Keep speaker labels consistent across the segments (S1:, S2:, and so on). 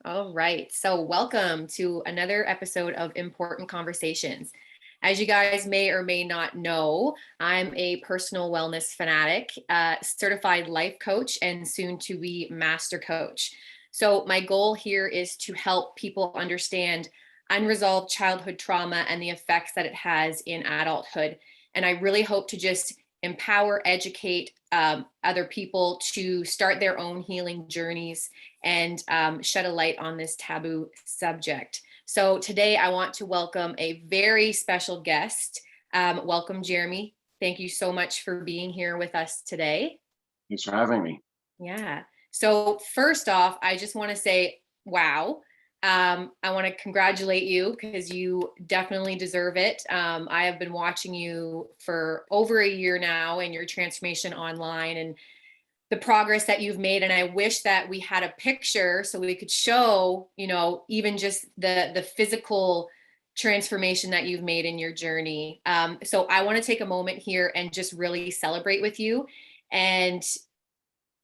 S1: All right. So, welcome to another episode of Important Conversations. As you guys may or may not know, I'm a personal wellness fanatic, certified life coach, and soon to be master coach. So, my goal here is to help people understand unresolved childhood trauma and the effects that it has in adulthood. And I really hope to just empower, educate other people to start their own healing journeys and shed a light on this taboo subject. So today I want to welcome a very special guest. Welcome, Jeremy. Thank you so much for being here with us today.
S2: Thanks for having me.
S1: Yeah. So first off, I just want to say, wow. I want to congratulate you because you definitely deserve it. I have been watching you for over a year now and your transformation online and the progress that you've made. And I wish that we had a picture so we could show, even just the physical transformation that you've made in your journey. So I want to take a moment here and just really celebrate with you and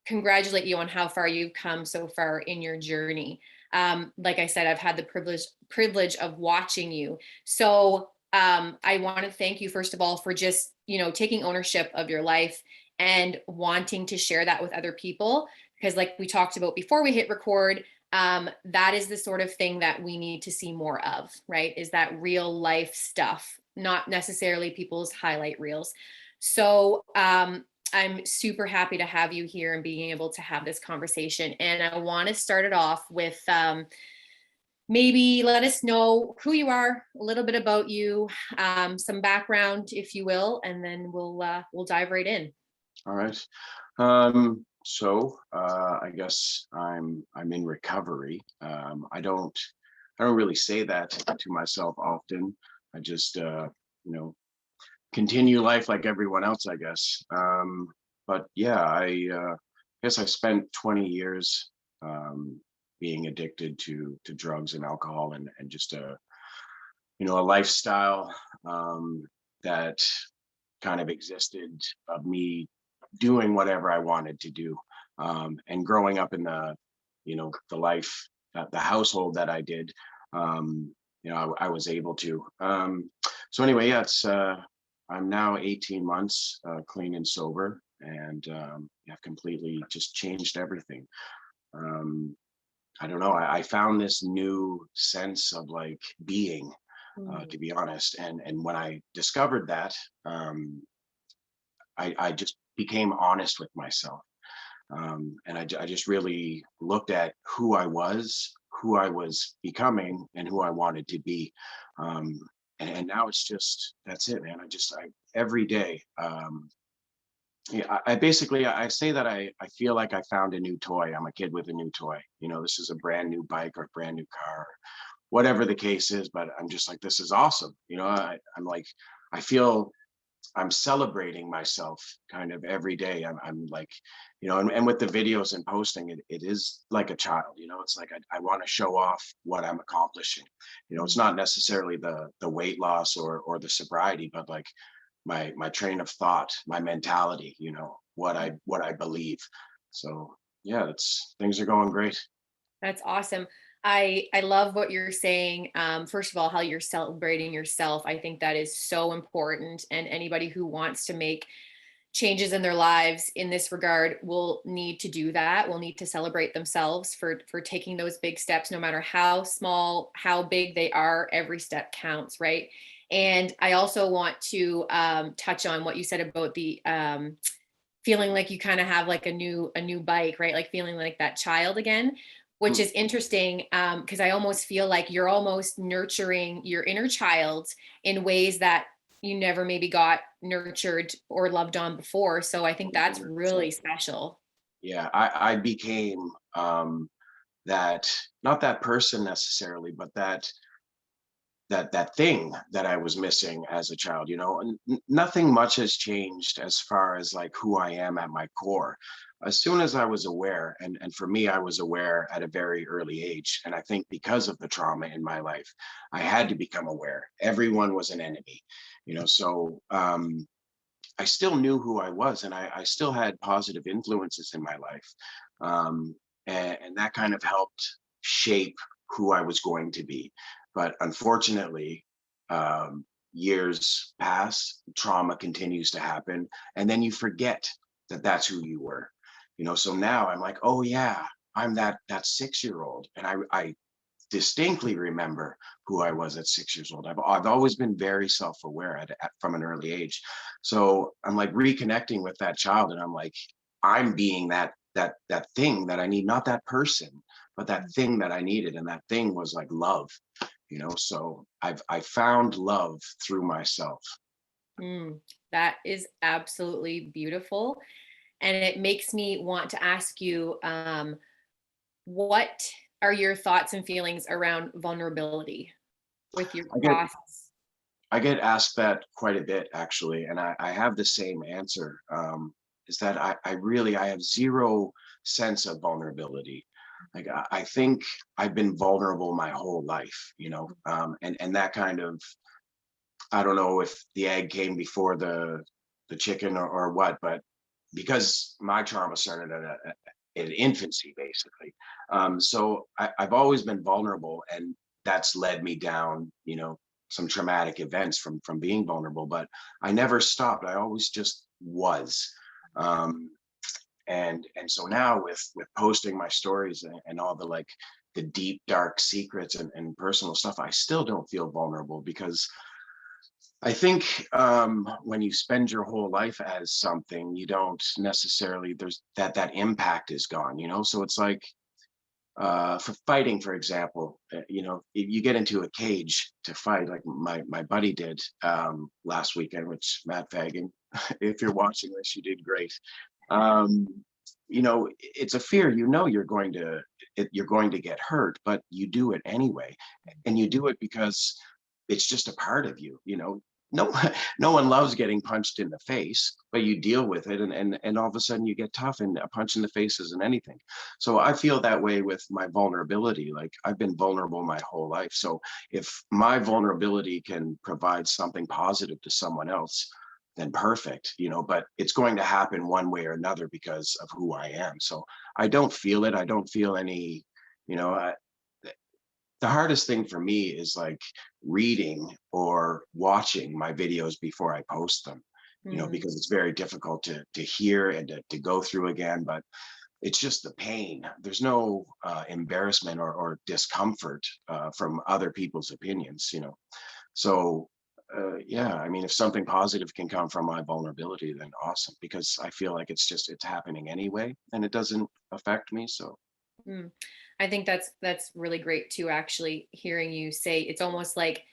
S1: congratulate you on how far you've come so far in your journey. Like I said, I've had the privilege of watching you. So I want to thank you first of all for just taking ownership of your life and wanting to share that with other people. Because like we talked about before we hit record, that is the sort of thing that we need to see more of, right? Is that real life stuff, not necessarily people's highlight reels. So I'm super happy to have you here and being able to have this conversation. And I want to start it off with maybe let us know who you are, a little bit about you, some background, if you will, and then we'll dive right in.
S2: All right. I guess I'm in recovery. I don't really say that to myself often. I just you know continue life like everyone else, I guess. But yeah, I guess I spent 20 years being addicted to drugs and alcohol and just a lifestyle that kind of existed of me doing whatever I wanted to do. And growing up in the life, the household that I did, I was able to. So anyway, yeah, I'm now 18 months clean and sober, and I've completely just changed everything. Um, I don't know. I found this new sense of like being,
S1: Mm.
S2: to be honest. And when I discovered that, I just became honest with myself. And I just really looked at who I was becoming, and who I wanted to be. Um, and now it's just, that's it, man. I every day, yeah, I basically, I say that I feel like I found a new toy. I'm a kid with a new toy. This is a brand new bike or a brand new car, whatever the case is. But I'm just like, this is awesome. I'm like, I feel I'm celebrating myself kind of every day. I'm like, and with the videos and posting, it is like a child. It's like I want to show off what I'm accomplishing. It's not necessarily the weight loss or the sobriety, but like my train of thought, my mentality, what I believe. So yeah, it's things are going great.
S1: That's awesome. I love what you're saying. First of all, how you're celebrating yourself. I think that is so important. And anybody who wants to make changes in their lives in this regard will need to do that. Will need to celebrate themselves for taking those big steps, no matter how small, how big they are. Every step counts, right? And I also want to touch on what you said about the feeling like you kind of have like a new bike, right? Like feeling like that child again, which
S2: Hmm.
S1: is interesting because I almost feel like you're almost nurturing your inner child in ways that you never maybe got nurtured or loved on before. So I think that's really
S2: 100%.
S1: special.
S2: Yeah, I became that, not that person necessarily, but that thing that I was missing as a child, and nothing much has changed as far as like who I am at my core. As soon as I was aware, and for me, I was aware at a very early age. And I think because of the trauma in my life, I had to become aware. Everyone was an enemy, so I still knew who I was, and I still had positive influences in my life. And that kind of helped shape who I was going to be. But unfortunately, years pass, trauma continues to happen, and then you forget that that's who you were. So now I'm like, oh yeah, I'm that 6 year old, and I distinctly remember who I was at 6 years old. I've always been very self-aware from an early age. So I'm like reconnecting with that child, and I'm like, I'm being that thing that I need, not that person, but that thing that I needed. And that thing was like love, so I found love through myself.
S1: Mm, that is absolutely beautiful. And it makes me want to ask you, what are your thoughts and feelings around vulnerability with your
S2: I get
S1: process?
S2: I get asked that quite a bit actually, and I have the same answer. Is that I have zero sense of vulnerability. Like I think I've been vulnerable my whole life, and that kind of, I don't know if the egg came before the chicken or what, but because my trauma started at infancy, basically. So I've always been vulnerable, and that's led me down, some traumatic events from being vulnerable. But I never stopped. I always just was. Um, and so now with posting my stories and all the deep dark secrets and personal stuff, I still don't feel vulnerable because I think when you spend your whole life as something, you don't necessarily, there's that impact is gone, So it's like for fighting, for example, if you get into a cage to fight, like my buddy did last weekend, which Matt Fagan, if you're watching this, you did great. Um, it's a fear. You're going to get hurt, but you do it anyway, and you do it because it's just a part of you. No, no one loves getting punched in the face, but you deal with it, and all of a sudden you get tough, and a punch in the face isn't anything. So I feel that way with my vulnerability. Like I've been vulnerable my whole life. So if my vulnerability can provide something positive to someone else, then perfect, but it's going to happen one way or another because of who I am. So I don't feel it. I don't feel any, you know, I, the hardest thing for me is like reading or watching my videos before I post them,
S1: Mm,
S2: because it's very difficult to hear and to go through again. But it's just the pain. There's no embarrassment or discomfort from other people's opinions, So, yeah, I mean, if something positive can come from my vulnerability, then awesome, because I feel like it's happening anyway, and it doesn't affect me. So,
S1: mm. I think that's really great too, actually, hearing you say it's almost like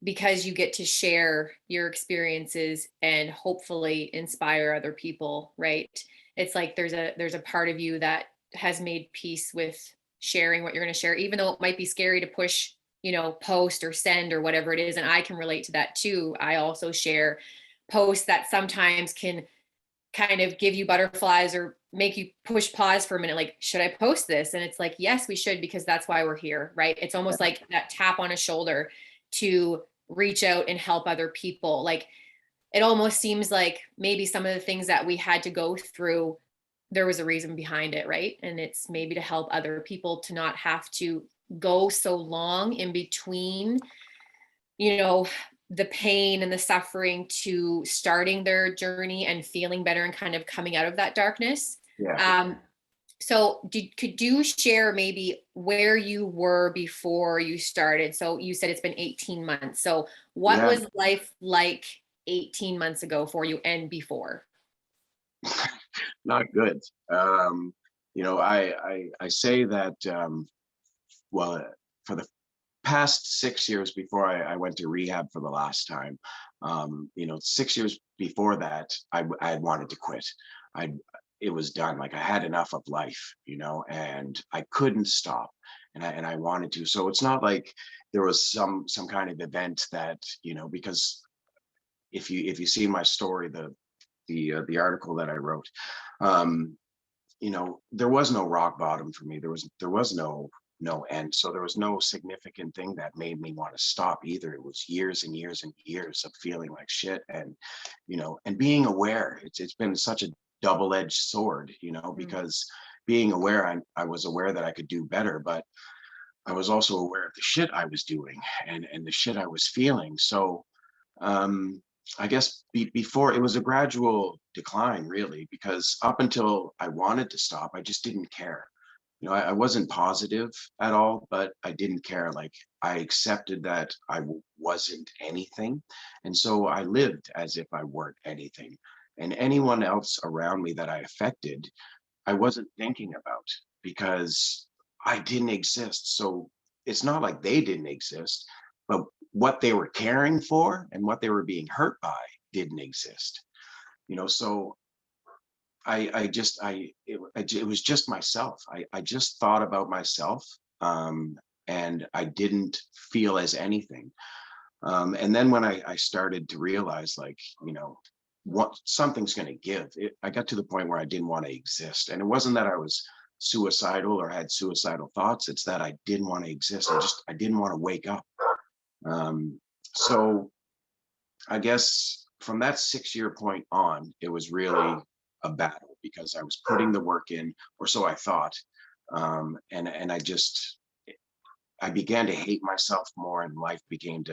S1: because you get to share your experiences and hopefully inspire other people, right? It's like there's a part of you that has made peace with sharing what you're going to share, even though it might be scary to push, post or send or whatever it is. And I can relate to that too. I also share posts that sometimes can kind of give you butterflies or make you push pause for a minute, like, should I post this? And it's like, yes, we should, because that's why we're here, right? It's
S2: yeah,
S1: almost like that tap on a shoulder to reach out and help other people. Like, it almost seems like maybe some of the things that we had to go through, there was a reason behind it, right? And it's maybe to help other people to not have to go so long in between, you know, the pain and the suffering to starting their journey and feeling better and kind of coming out of that darkness.
S2: yeah,
S1: Um, so could you share maybe where you were before you started? So you said it's been 18 months. So what
S2: yeah.
S1: was life like 18 months ago for you and before?
S2: Not good. I say that. Well, for the past 6 years before I went to rehab for the last time, 6 years before that, I had wanted to quit. I It was done. Like I had enough of life, and I couldn't stop, and I wanted to. So it's not like there was some kind of event that, because if you see my story, the article that I wrote, um, there was no rock bottom for me. There was no end. So there was no significant thing that made me want to stop either. It was years and years and years of feeling like shit, and being aware. It's been such a double-edged sword,
S1: Mm,
S2: because being aware, I was aware that I could do better, but I was also aware of the shit I was doing and the shit I was feeling. So um, I guess before, it was a gradual decline, really, because up until I wanted to stop, I just didn't care. I wasn't positive at all, but I didn't care. Like, I accepted that wasn't anything. And so I lived as if I weren't anything. And anyone else around me that I affected, I wasn't thinking about, because I didn't exist. So it's not like they didn't exist, but what they were caring for and what they were being hurt by didn't exist. So I just it was just myself. I just thought about myself, and I didn't feel as anything. And then when I started to realize, like, what something's going to give, I got to the point where I didn't want to exist. And it wasn't that I was suicidal or had suicidal thoughts. It's that I didn't want to exist. I didn't want to wake up. So I guess from that 6 year point on, it was really a battle, because I was putting the work in, or so I thought. And I began to hate myself more, and life became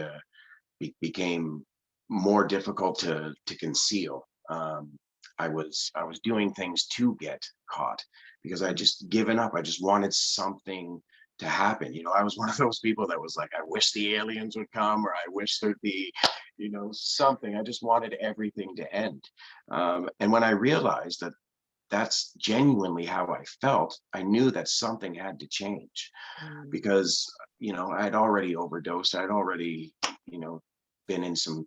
S2: more difficult to conceal. I was doing things to get caught, because I just given up. I just wanted something to happen. I was one of those people that was like, I wish the aliens would come, or I wish there'd be, something. I just wanted everything to end. And when I realized that that's genuinely how I felt, I knew that something had to change,
S1: Mm.
S2: because I'd already overdosed. I'd already, you know, been in some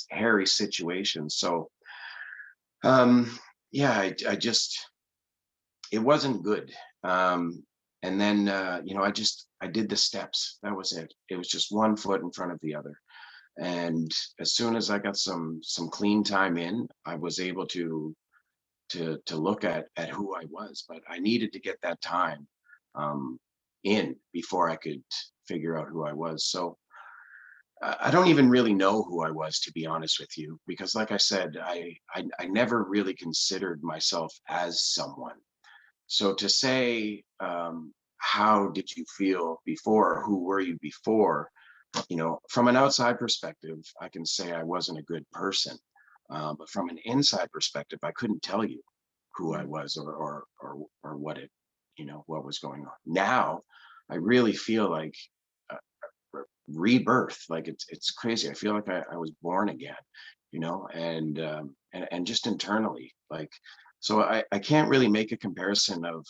S2: hairy situations. So yeah, I just, it wasn't good. And then I did the steps. That was it. It was just one foot in front of the other. And as soon as I got some clean time in, I was able to look at who I was. But I needed to get that time um, in before I could figure out who I was. So I don't even really know who I was, to be honest with you, because, like I said, I never really considered myself as someone. So to say, how did you feel before? Who were you before? From an outside perspective, I can say I wasn't a good person. But from an inside perspective, I couldn't tell you who I
S1: Mm.
S2: was, or what what was going on. Now, I really feel like uh, rebirth. Like, it's crazy. I feel like I was born again, and just internally, like, so I can't really make a comparison of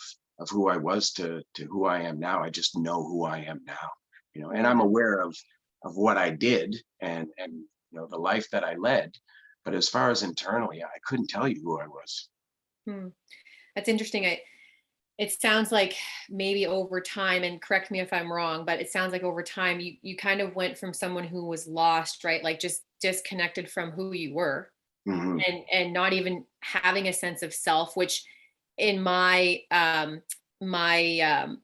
S2: who I was to who I am now. I just know who I am now, and I'm
S1: Yeah.
S2: aware of what I did, and the life that I led. But as far as internally, I couldn't tell you who I was.
S1: Hmm. That's interesting. It sounds like maybe over time, and correct me if I'm wrong, but it sounds like over time you kind of went from someone who was lost, right? Like just disconnected from who you were,
S2: Hmm.
S1: and not even having a sense of self, which in my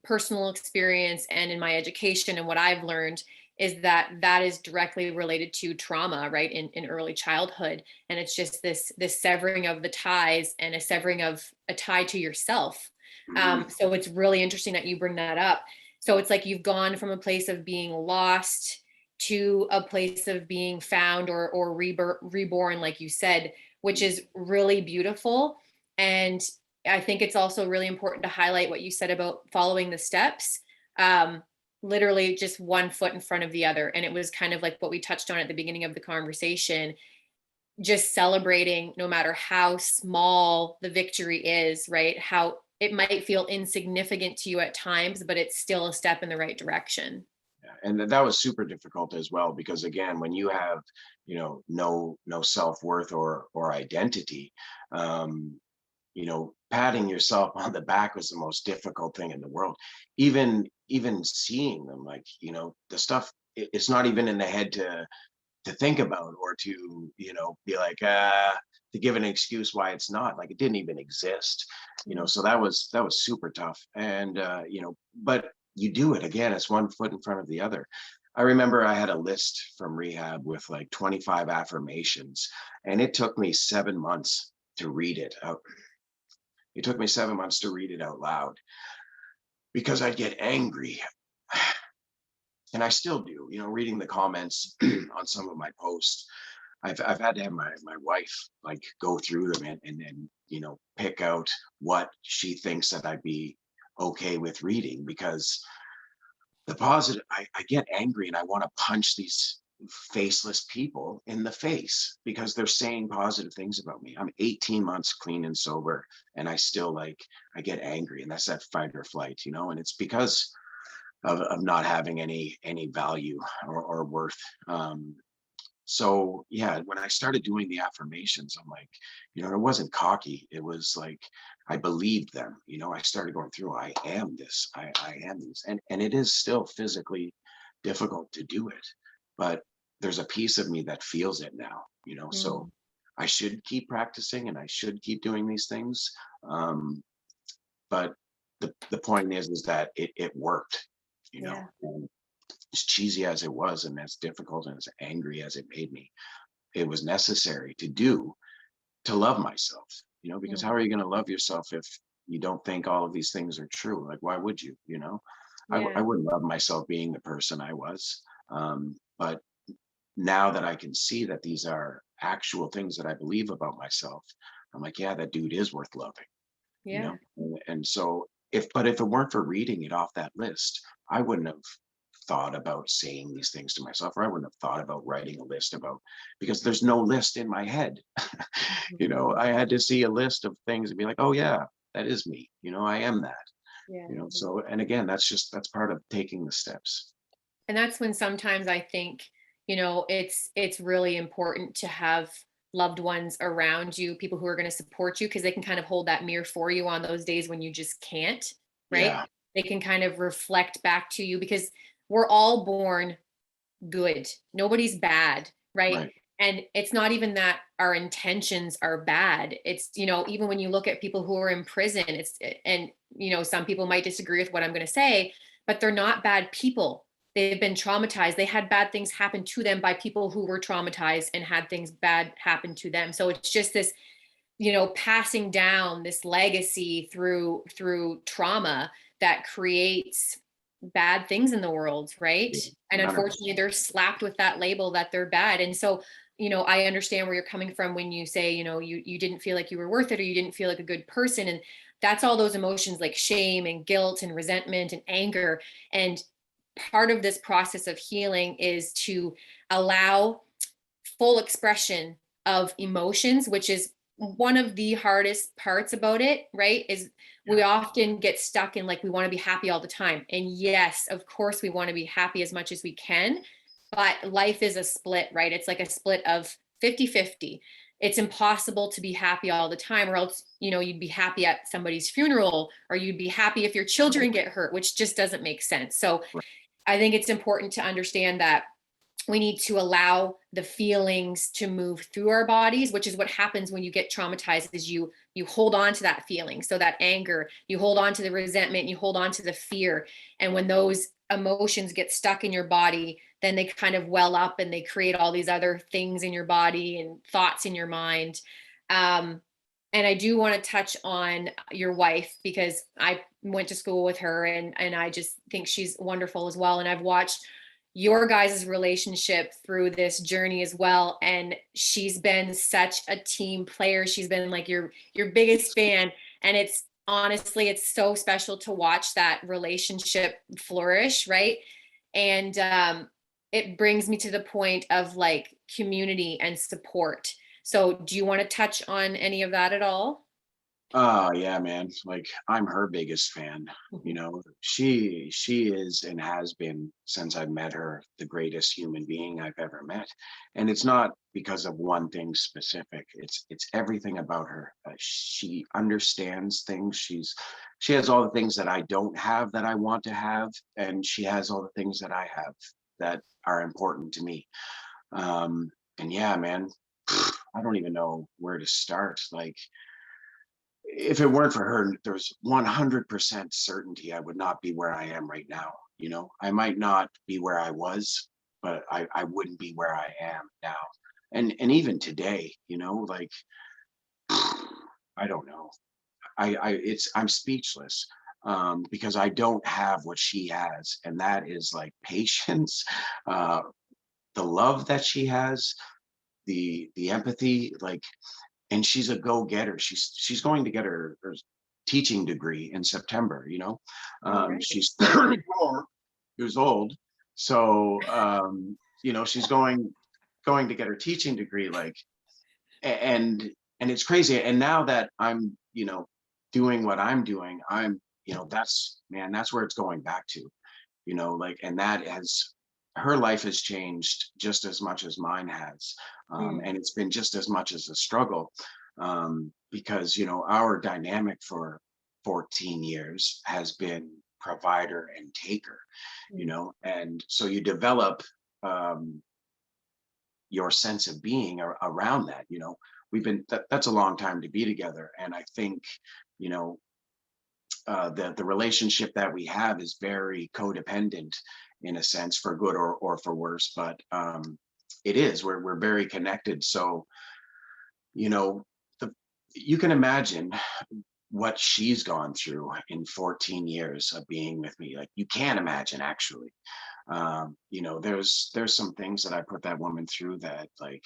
S1: personal experience and in my education and what I've learned is that is directly related to trauma, right, in early childhood. And it's just this severing of the ties, and a severing of a tie to yourself.
S2: Hmm.
S1: So it's really interesting that you bring that up. So it's like you've gone from a place of being lost to a place of being found, or reborn, like you said, which is really beautiful. And I think it's also really important to highlight what you said about following the steps. Um, Literally just one foot in front of the other. And it was kind of like what we touched on at the beginning of the conversation, just celebrating no matter how small the victory is, right? How it might feel insignificant to you at times, but it's still a step in the right direction.
S2: And that was super difficult as well, because again, when you have no self-worth or identity, um patting yourself on the back was the most difficult thing in the world. Even seeing them, like, the stuff, it's not even in the head to think about, or to be like, to give an excuse why it's not, like, it didn't even exist.
S1: Mm.
S2: So that was super tough. And but you do it again, it's one foot in front of the other. I remember I had a list from rehab with like 25 affirmations, and it took me 7 months to read it out. It took me 7 months to read it out loud because I'd get angry. And I still do, reading the comments on some of my posts. I've had to have my wife like go through them and then, pick out what she thinks that I'd be okay with reading, because the positive, I get angry and I want to punch these faceless people in the face because they're saying positive things about me. I'm 18 months clean and sober, and I still like, I get angry, and that's that fight or flight, and it's because of not having any value or worth. So yeah, when I started doing the affirmations, I'm like, it wasn't cocky. It was like I believed them. I started going through, I am this, I am these. And it is still physically difficult to do it, but there's a piece of me that feels it now, so
S1: Mm,
S2: I should keep practicing and I should keep doing these things. But the point is that it worked,
S1: yeah.
S2: and as cheesy as it was and as difficult and as angry as it made me, it was necessary to do, to love myself, because how
S1: Mm,
S2: are you going to love yourself if you don't think all of these things are true? Like, why would you, I
S1: yeah.
S2: wouldn't love myself being the person I was. But now that I can see that these are actual things that I believe about myself, I'm like, yeah, that dude is worth loving,
S1: Yeah.
S2: and so if it weren't for reading it off that list, I wouldn't have thought about saying these things to myself, or I wouldn't have thought about writing a list about, because there's no list in my head.
S1: Mhm.
S2: I had to see a list of things and be like, oh yeah, that is me. I am that.
S1: Yeah.
S2: So, and again, that's part of taking the steps.
S1: And that's when sometimes I think, it's really important to have loved ones around you, people who are going to support you, because they can kind of hold that mirror for you on those days when you just can't, right?
S2: Yeah,
S1: They can kind of reflect back to you, because we're all born good. Nobody's bad, right?
S2: right,
S1: And it's not even that our intentions are bad. It's, even when you look at people who are in prison, and, some people might disagree with what I'm going to say, but they're not bad people. They've been traumatized. They had bad things happen to them by people who were traumatized and had things bad happen to them. So it's just this, passing down this legacy through trauma that creates bad things in the world, right?
S2: yeah,
S1: And
S2: 100%.
S1: unfortunately they're slapped with that label that they're bad. And so, I understand where you're coming from when you say, you didn't feel like you were worth it, or you didn't feel like a good person. And that's all those emotions like shame and guilt and resentment and anger. And part of this process of healing is to allow full expression of emotions, which is one of the hardest parts about it, right? Is we
S2: Yeah,
S1: often get stuck in like we want to be happy all the time. And yes, of course, we want to be happy as much as we can, but life is a split, right? It's like a split of 50-50. It's impossible to be happy all the time, or else, you'd be happy at somebody's funeral, or you'd be happy if your children
S2: right,
S1: get hurt, which just doesn't make sense. So
S2: right,
S1: I think it's important to understand that we need to allow the feelings to move through our bodies, which is what happens when you get traumatized, is you hold on to that feeling. So that anger, you hold on to the resentment, you hold on to the fear. And when those emotions get stuck in your body, then they kind of well up and they create all these other things in your body and thoughts in your mind. um, and I do want to touch on your wife, because I went to school with her, and I just think she's wonderful as well. And I've watched your guys' relationship through this journey as well, and she's been such a team player. She's been like your biggest fan, and it's honestly, it's so special to watch that relationship flourish, right? And it brings me to the point of like community and support. So do you want to touch on any of that at all?
S2: oh yeah, man. Like, I'm her biggest fan. She is and has been, since I've met her, the greatest human being I've ever met. And it's not because of one thing specific. It's everything about her. She understands things. She has all the things that I don't have that I want to have, and she has all the things that I have that are important to me. And yeah, man, I don't even know where to start. Like, if it weren't for her, there's 100% certainty I would not be where I am right now. I might not be where I was, but I wouldn't be where I am now. And even today, like, I don't know. I'm speechless, because I don't have what she has, and that is like patience, uh, the love that she has, the empathy, like, and she's a go-getter. She's going to get her teaching degree in September, you know.
S1: All right.
S2: She's 34 years old. So you know, she's going to get her teaching degree, like, and it's crazy. And now that I'm, you know, doing what I'm doing, I'm, you know, that's, man, that's where it's going back to, you know, like, and that has, her life has changed just as much as mine has.
S1: Mm,
S2: And it's been just as much as a struggle, because, you know, our dynamic for 14 years has been provider and taker, you
S1: mm,
S2: know, and so you develop, um, your sense of being around that, you know. That's a long time to be together, and I think, you know, the relationship that we have is very codependent in a sense, for good or for worse, but it is, we're very connected. So, you know, the you can imagine what she's gone through in 14 years of being with me. Like, you can't imagine, actually. You know, there's some things that I put that woman through that, like,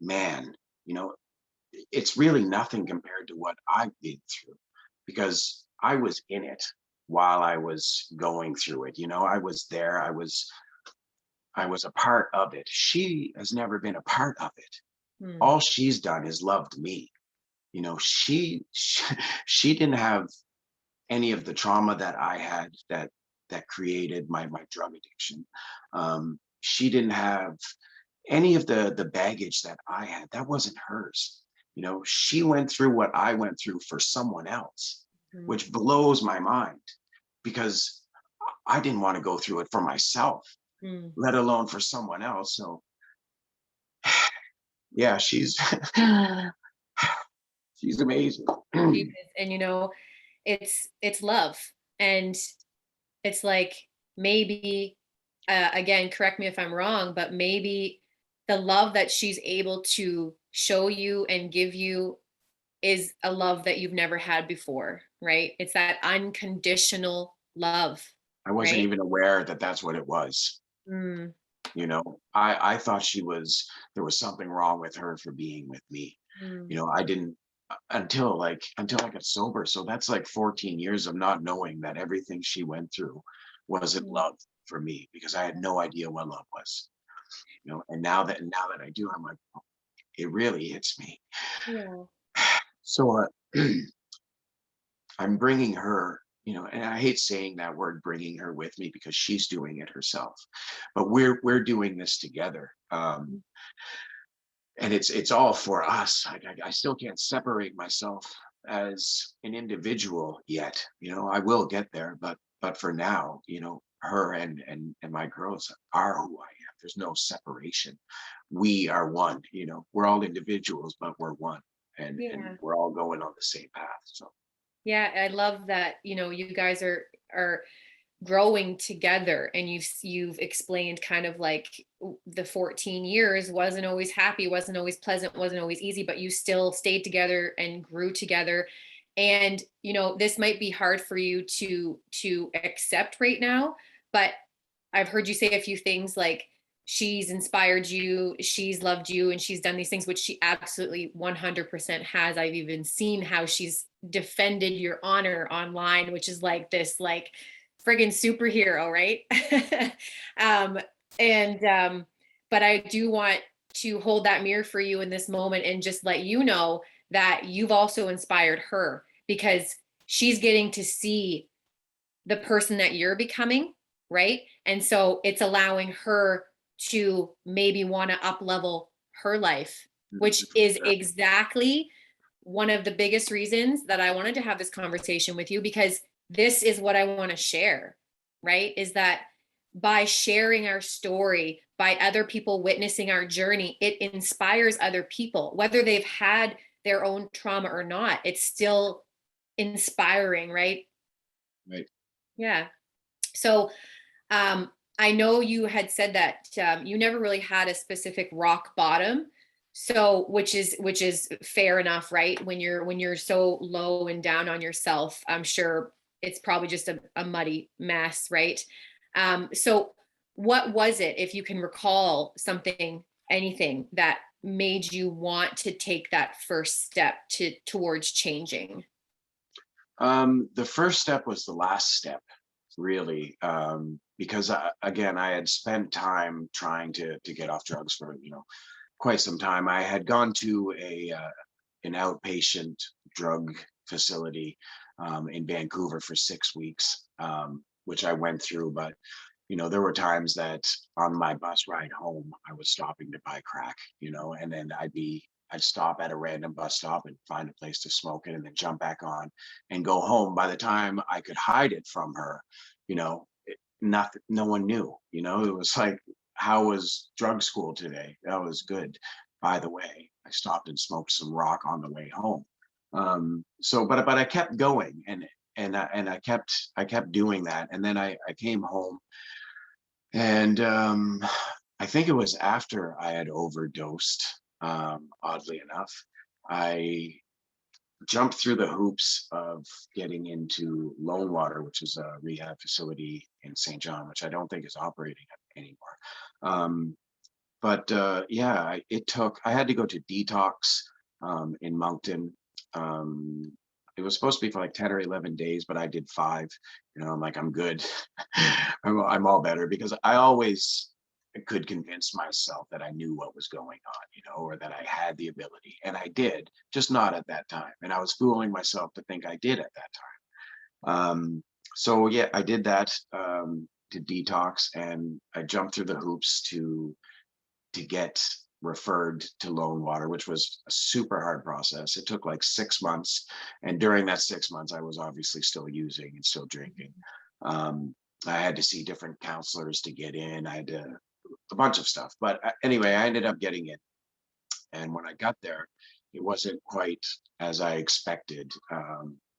S2: man, you know, it's really nothing compared to what I've been through, because I was in it while I was going through it. You know, I was there. I was a part of it. She has never been a part of it.
S1: mm,
S2: All she's done is loved me. You know, she didn't have any of the trauma that I had, that created my drug addiction. She didn't have any of the baggage that I had. That wasn't hers. You know, she went through what I went through for someone else,
S1: mm.
S2: which blows my mind, because I didn't want to go through it for myself,
S1: Mm.
S2: let alone for someone else. So yeah, she's she's amazing.
S1: Jesus. And you know, it's love. And it's like, maybe, again, correct me if I'm wrong, but maybe the love that she's able to show you and give you is a love that you've never had before, right? It's that unconditional love,
S2: I wasn't
S1: right?
S2: even aware that that's what it was.
S1: Mm,
S2: You know, I thought there was something wrong with her for being with me.
S1: mm,
S2: You know, I didn't, until I got sober. So that's like 14 years of not knowing that everything she went through wasn't
S1: mm.
S2: love for me, because I had no idea what love was. You know, and now that I do, I'm like, "Oh, it really hits me."
S1: Yeah.
S2: So I'm bringing her, you know, and I hate saying that word, bringing her with me, because she's doing it herself, but we're doing this together. And it's all for us. I still can't separate myself as an individual yet. You know, I will get there, but for now, you know, her and my girls are who I am. There's no separation. We are one. You know, we're all individuals, but we're one, and
S1: Yeah.
S2: we're all going on the same path. So
S1: Yeah. I love that, you know, you guys are growing together, and you've explained kind of like the 14 years wasn't always happy, wasn't always pleasant, wasn't always easy, but you still stayed together and grew together. And you know, this might be hard for you to accept right now, but I've heard you say a few things like, she's inspired you, she's loved you, and she's done these things, which she absolutely 100% has. I've even seen how she's defended your honor online, which is like this, like, friggin' superhero, right? um, and but I do want to hold that mirror for you in this moment and just let you know that you've also inspired her, because she's getting to see the person that you're becoming, right? And so it's allowing her to maybe want to up level her life, which is exactly one of the biggest reasons that I wanted to have this conversation with you, because this is what I want to share, right? Is that by sharing our story, by other people witnessing our journey, it inspires other people, whether they've had their own trauma or not. It's still inspiring, right?
S2: right.
S1: Yeah. So I know you had said that you never really had a specific rock bottom. So, which is fair enough, right? When you're so low and down on yourself, I'm sure it's probably just a muddy mess, right? So what was it, if you can recall something, anything that made you want to take that first step towards changing?
S2: The first step was the last step, really, because again, I had spent time trying to get off drugs for quite some time. I had gone to a an outpatient drug facility in Vancouver for 6 weeks, which I went through. But there were times that on my bus ride home, I was stopping to buy crack, and then I'd stop at a random bus stop and find a place to smoke it and then jump back on and go home. By the time I could hide it from her, nothing, no one knew, it was like, how was drug school today? That was good. By the way, I stopped and smoked some rock on the way home. But I kept going, and I kept doing that. And then I came home, and I think it was after I had overdosed, oddly enough. I jumped through the hoops of getting into Lone Water, which is a rehab facility in St. John, which I don't think is operating anymore. Um, but yeah, I had to go to detox in Moncton. Um, it was supposed to be for like 10 or 11 days, but I did 5. I'm like, I'm good. I'm all better, because I always could convince myself that I knew what was going on, or that I had the ability. And I did, just not at that time. And I was fooling myself to think I did at that time. So yeah, I did that, to detox, and I jumped through the hoops to get referred to Lone Water, which was a super hard process. It took like 6 months. And during that 6 months, I was obviously still using and still drinking. Um, I had to see different counselors to get in. I had to, a bunch of stuff. But anyway, I ended up getting in. And when I got there, it wasn't quite as I expected.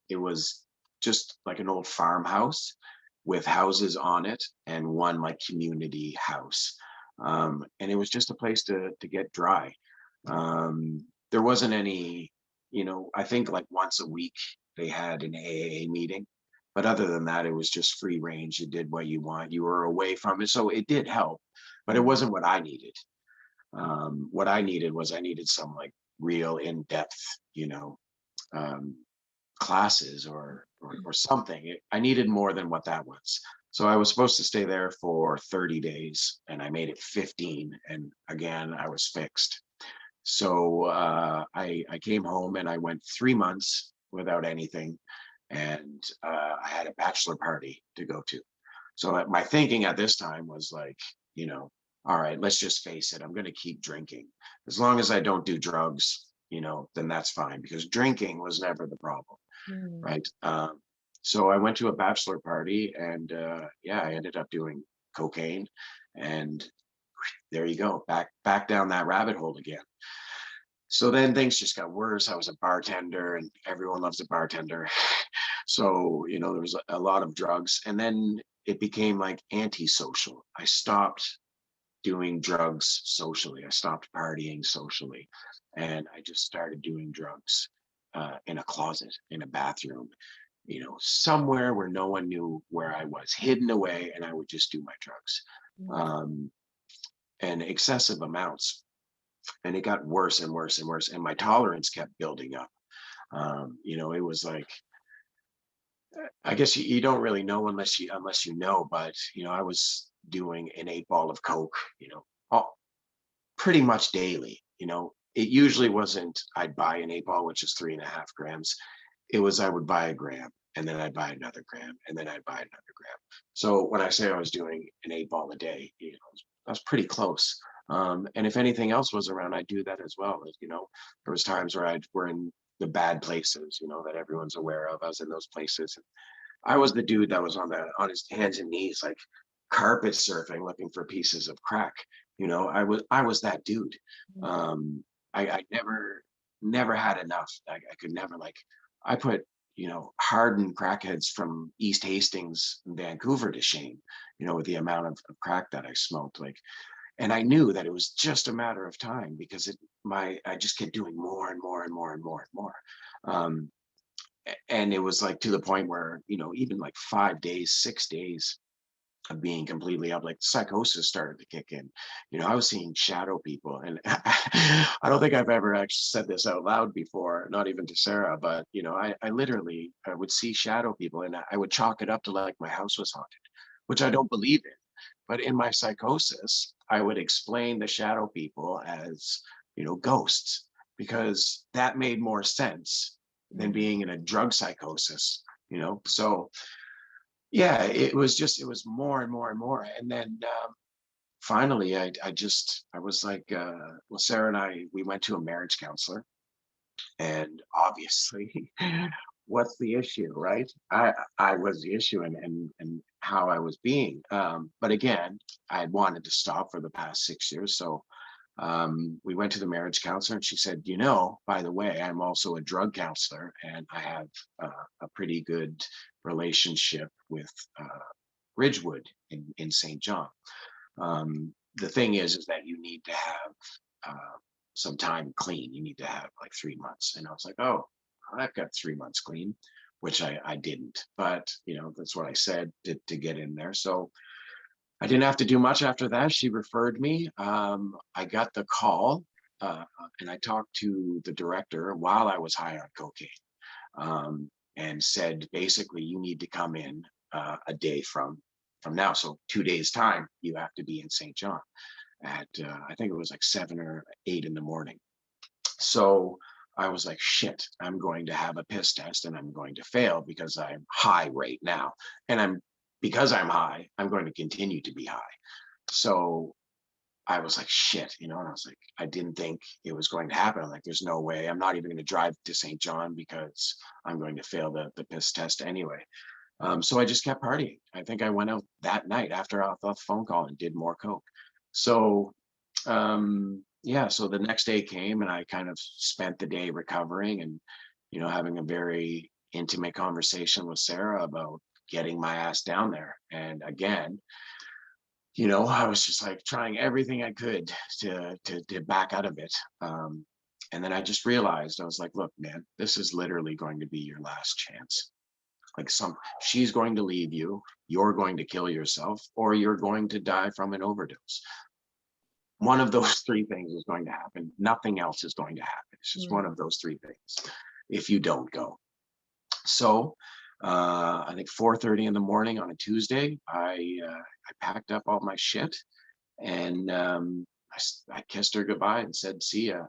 S2: It was just like an old farmhouse with houses on it and one like community house. And it was just a place to get dry. There wasn't any, I think like once a week they had an AA meeting. But other than that, it was just free range. You did what you want. You were away from it. So it did help, but it wasn't what I needed. What I needed was, I needed some like real in-depth, you know, um, classes, or something. I needed more than what that was. So I was supposed to stay there for 30 days, and I made it 15. And again, I was fixed. So I came home, and I went 3 months without anything, and I had a bachelor party to go to. So my thinking at this time was like, you know, all right, let's just face it. I'm going to keep drinking. As long as I don't do drugs, then that's fine, because drinking was never the problem,
S1: Mm.
S2: right? So I went to a bachelor party, and yeah, I ended up doing cocaine, and there you go, back down that rabbit hole again. So then things just got worse. I was a bartender, and everyone loves a bartender. So, there was a lot of drugs. And then it became like antisocial. I stopped doing drugs socially. I stopped partying socially. And I just started doing drugs in a closet, in a bathroom, somewhere where no one knew where I was, hidden away, and I would just do my drugs, um, and excessive amounts. And it got worse and worse and worse. And my tolerance kept building up. It was like, I guess you don't really know unless you know, but I was doing an 8 ball of coke, all, pretty much daily. It usually wasn't, I'd buy an 8 ball, which is 3.5 grams. It was, I would buy a gram, and then I'd buy another gram, and then I'd buy another gram. So when I say I was doing an 8 ball a day, I was pretty close. And if anything else was around, I'd do that as well. There was times where we're in the bad places, that everyone's aware of. I was in those places. I was the dude that was on his hands and knees, like carpet surfing, looking for pieces of crack. I was that dude. Um, I never had enough. I could never, like, I put hardened crackheads from East Hastings, Vancouver, to shame. With the amount of crack that I smoked. Like, And I knew that it was just a matter of time because I just kept doing more and more and more and more and more. Um, and it was like to the point where, even like 5 days, 6 days of being completely up, like psychosis started to kick in. I was seeing shadow people, and I don't think I've ever actually said this out loud before, not even to Sarah, but I literally I would see shadow people, and I would chalk it up to like my house was haunted, which I don't believe in. But in my psychosis, I would explain the shadow people as, ghosts, because that made more sense than
S1: Mhm.
S2: being in a drug psychosis. So yeah, it was more and more and more. And then finally, I was like, well, Sarah and I, we went to a marriage counselor, and obviously, what's the issue, right? I was the issue, and how I was being. But again, I had wanted to stop for the past 6 years. So we went to the marriage counselor, and she said, by the way, I'm also a drug counselor, and I have a pretty good relationship with Ridgewood in St. John. The thing is that you need to have some time clean. You need to have like 3 months. And I was like, oh, I've got 3 months clean, which I didn't. But, that's what I said to get in there. So I didn't have to do much after that. She referred me. I got the call, uh, and I talked to the director while I was high on cocaine, and said, basically, you need to come in a day from now. So 2 days time, you have to be in St. John at I think it was like 7 or 8 in the morning. So I was like, shit, I'm going to have a piss test and I'm going to fail because I'm high right now. And because I'm high, I'm going to continue to be high. So I was like, shit, and I was like, I didn't think it was going to happen. I'm like, there's no way. I'm not even going to drive to St. John because I'm going to fail the piss test anyway. So I just kept partying. I think I went out that night after I got off the phone call and did more coke. So yeah, so the next day came and I kind of spent the day recovering and, having a very intimate conversation with Sarah about getting my ass down there. And again, I was just like trying everything I could to back out of it. And then I just realized, I was like, look, man, this is literally going to be your last chance. Like, she's going to leave you, you're going to kill yourself, or you're going to die from an overdose. One of those three things is going to happen. Nothing else is going to happen. It's just one
S1: Mm.
S2: of those three things if you don't go. So I think 4:30 in the morning on a Tuesday, I packed up all my shit, and I kissed her goodbye and said, see ya.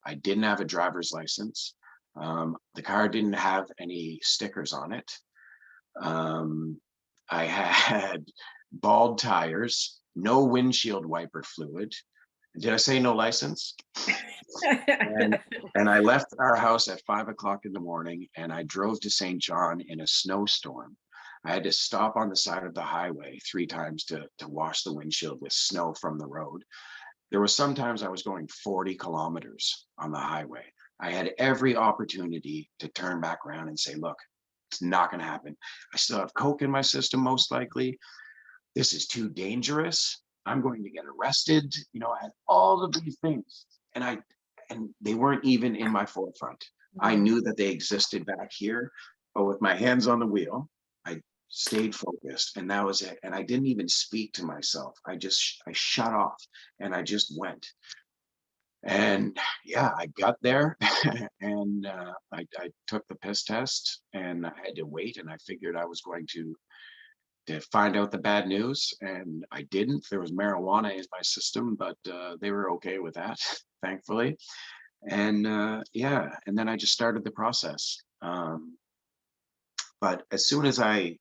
S2: I didn't have a driver's license. The car didn't have any stickers on it. Um, I had bald tires, no windshield wiper fluid. Did I say no license? And and I left our house at 5 o'clock in the morning, and I drove to St. John in a snowstorm. I had to stop on the side of the highway 3 times to wash the windshield with snow from the road. There was sometimes I was going 40 kilometers on the highway. I had every opportunity to turn back around and say, look, it's not going to happen. I still have coke in my system, most likely. This is too dangerous. I'm going to get arrested. I had all of these things. And they weren't even in my forefront. I
S1: Mhm.
S2: knew that they existed back here, but with my hands on the wheel, I stayed focused, and that was it. And I didn't even speak to myself. I shut off, and I just went. And yeah, I got there, and I took the piss test, and I had to wait, and I figured I was going to find out the bad news, and I didn't. There was marijuana in my system, but they were okay with that, thankfully. And yeah, and then I just started the process. But as soon as I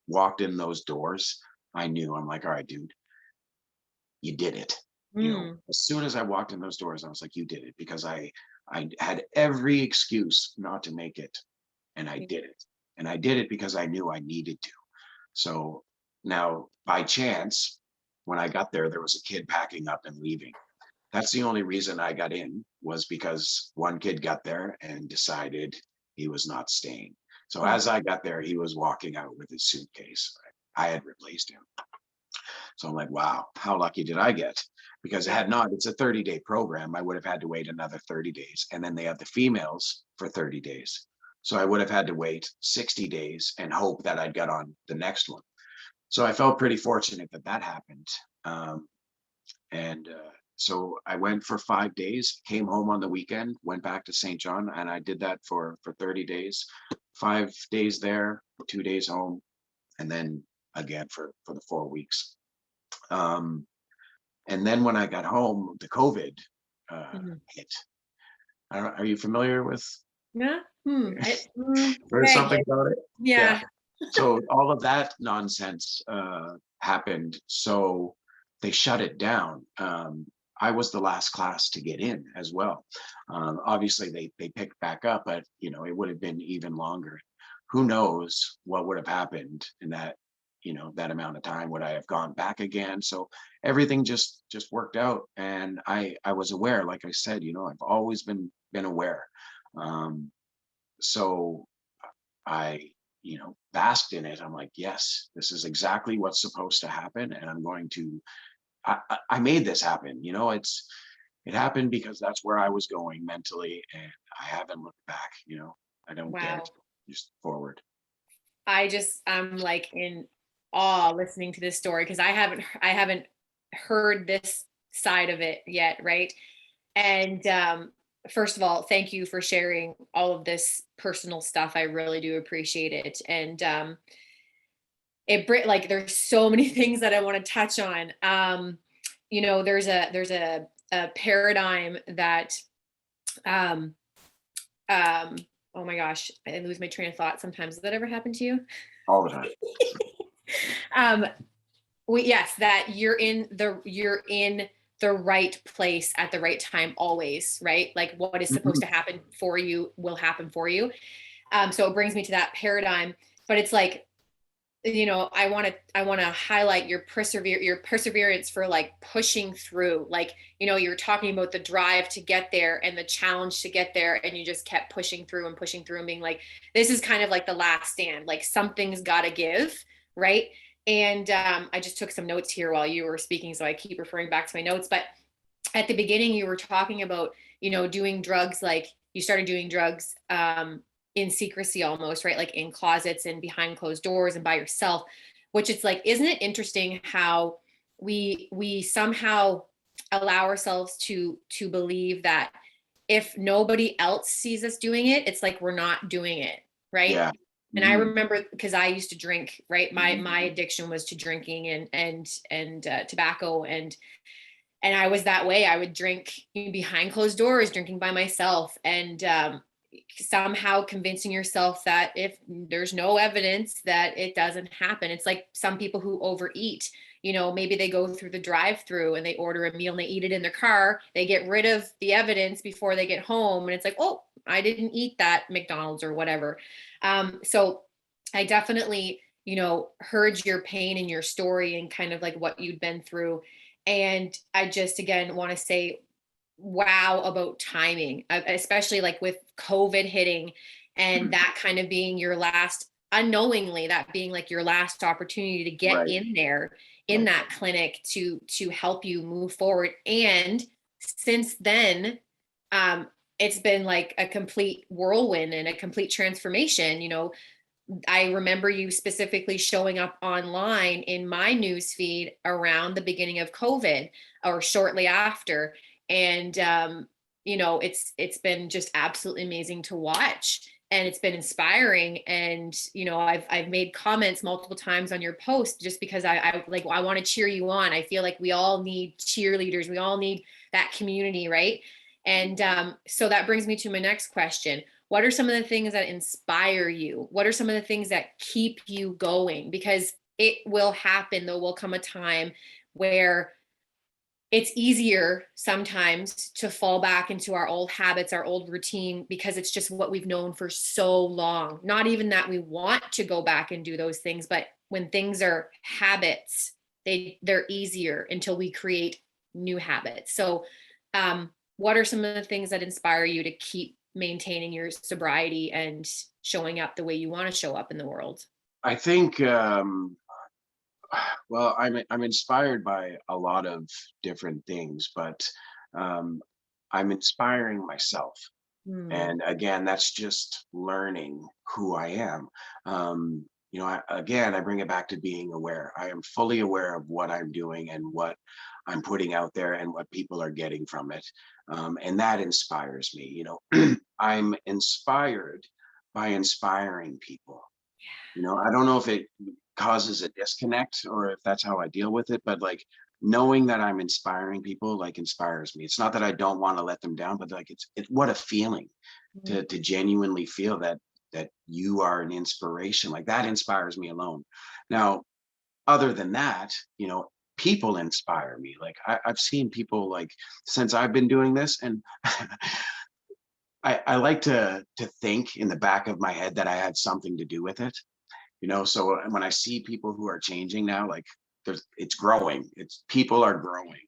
S2: walked in those doors, I knew. I'm like, all right, dude, you did it.
S1: Mm.
S2: As soon as I walked in those doors, I was like, you did it, because I had every excuse not to make it, and I did it. And I did it because I knew I needed to. So now, by chance, when I got there, there was a kid packing up and leaving. That's the only reason I got in, was because one kid got there and decided he was not staying. So
S1: Mm.
S2: as I got there, he was walking out with his suitcase. I had replaced him. So I'm like, wow, how lucky did I get? Because had not, it's a 30-day program, I would have had to wait another 30 days. And then they have the females for 30 days. So I would have had to wait 60 days and hope that I'd get on the next one. So I felt pretty fortunate that that happened. Um, and so I went for 5 days, came home on the weekend, went back to St. John, and I did that for 30 days, 5 days there, 2 days home, and then again for the 4 weeks. Um, and then when I got home, the COVID
S1: Mhm.
S2: hit. Are you familiar with
S1: Yeah.
S2: or something
S1: Vaguely.
S2: about it? Yeah.
S1: Yeah.
S2: So all of that nonsense happened. So they shut it down. I was the last class to get in as well. Obviously, they picked back up, but it would have been even longer. Who knows what would have happened in that amount of time? Would I have gone back again? So everything just worked out, and I was aware. Like I said, I've always been aware. Um, so I, basked in it. I'm like, yes, this is exactly what's supposed to happen, and I'm going to. I made this happen. It happened because that's where I was going mentally, and I haven't looked back. I don't dare to,
S1: Wow.
S2: just forward.
S1: I'm like in awe listening to this story because I haven't heard this side of it yet, right? And first of all, thank you for sharing all of this personal stuff. I really do appreciate it. And like there's so many things that I want to touch on. There's a paradigm that um um oh my gosh, I lose my train of thought sometimes. Does that ever happen to you?
S2: All the time.
S1: um yes, that you're in the right place at the right time always, right? Like what is supposed
S2: Mhm.
S1: to happen for you will happen for you. So it brings me to that paradigm, but it's like, I want to highlight your perseverance for like pushing through. Like, you're talking about the drive to get there and the challenge to get there, and you just kept pushing through and being like, this is kind of like the last stand. Like something's got to give, right? And I just took some notes here while you were speaking, so I keep referring back to my notes. But at the beginning, you were talking about, doing drugs. Like you started doing drugs in secrecy almost, right? Like in closets and behind closed doors and by yourself, which it's like, isn't it interesting how we somehow allow ourselves to believe that if nobody else sees us doing it, it's like we're not doing it, right?
S2: Yeah.
S1: And I
S2: Mhm.
S1: remember because I used to drink, right? My addiction was to drinking and tobacco, and I was that way. I would drink behind closed doors, drinking by myself, and somehow convincing yourself that if there's no evidence that it doesn't happen. It's like some people who overeat. Maybe they go through the drive-through and they order a meal and they eat it in their car. They get rid of the evidence before they get home, and it's like, oh, I didn't eat that McDonald's or whatever. So I definitely, heard your pain and your story and kind of like what you'd been through. And I just, again, want to say, wow about timing, especially like with COVID hitting and that kind of being your last, unknowingly, that being like your last opportunity to get
S2: Right.
S1: in there in
S2: Right.
S1: that clinic to help you move forward. And since then, um, it's been like a complete whirlwind and a complete transformation. I remember you specifically showing up online in my news feed around the beginning of COVID or shortly after. And it's been just absolutely amazing to watch. And it's been inspiring. And I've made comments multiple times on your post just because I want to cheer you on. I feel like we all need cheerleaders. We all need that community, right? And so that brings me to my next question. What are some of the things that inspire you? What are some of the things that keep you going? Because it will happen. There will come a time where it's easier sometimes to fall back into our old habits, our old routine, because it's just what we've known for so long. Not even that we want to go back and do those things, but when things are habits, they're easier until we create new habits. So what are some of the things that inspire you to keep maintaining your sobriety and showing up the way you want to show up in the world?
S2: I think Well, I'm inspired by a lot of different things, but um, I'm inspiring myself.
S1: Hmm.
S2: And again, that's just learning who I am. Again, I bring it back to being aware. I am fully aware of what I'm doing and what I'm putting out there and what people are getting from it. And that inspires me. I'm inspired by inspiring people. I don't know if it causes a disconnect or if that's how I deal with it, but like knowing that I'm inspiring people like inspires me. It's not that I don't want to let them down, but like it's what a feeling
S1: Mhm.
S2: to genuinely feel that you are an inspiration. Like that inspires me alone. Now, other than that, people inspire me. Like I've seen people like since I've been doing this, and I like to think in the back of my head that I had something to do with it. So when I see people who are changing now, like it's growing. It's people are growing,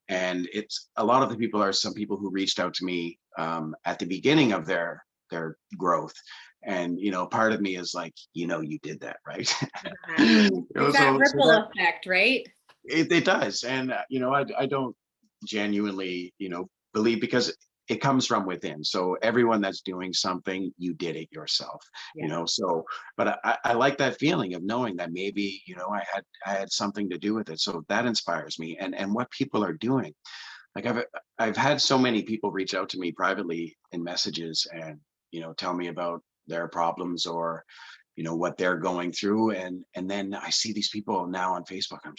S2: and it's a lot of the people are some people who reached out to me at the beginning of their growth, and part of me is like, you did that right.
S1: Exactly. It's that
S2: So
S1: ripple
S2: that
S1: effect, right?
S2: it does, and I don't genuinely believe because it comes from within. So everyone that's doing something, you did it yourself.
S1: Yeah.
S2: So but I like that feeling of knowing that maybe I had something to do with it. So that inspires me, and what people are doing. Like I've had so many people reach out to me privately in messages and tell me about their problems or what they're going through, and then I see these people now on Facebook. I'm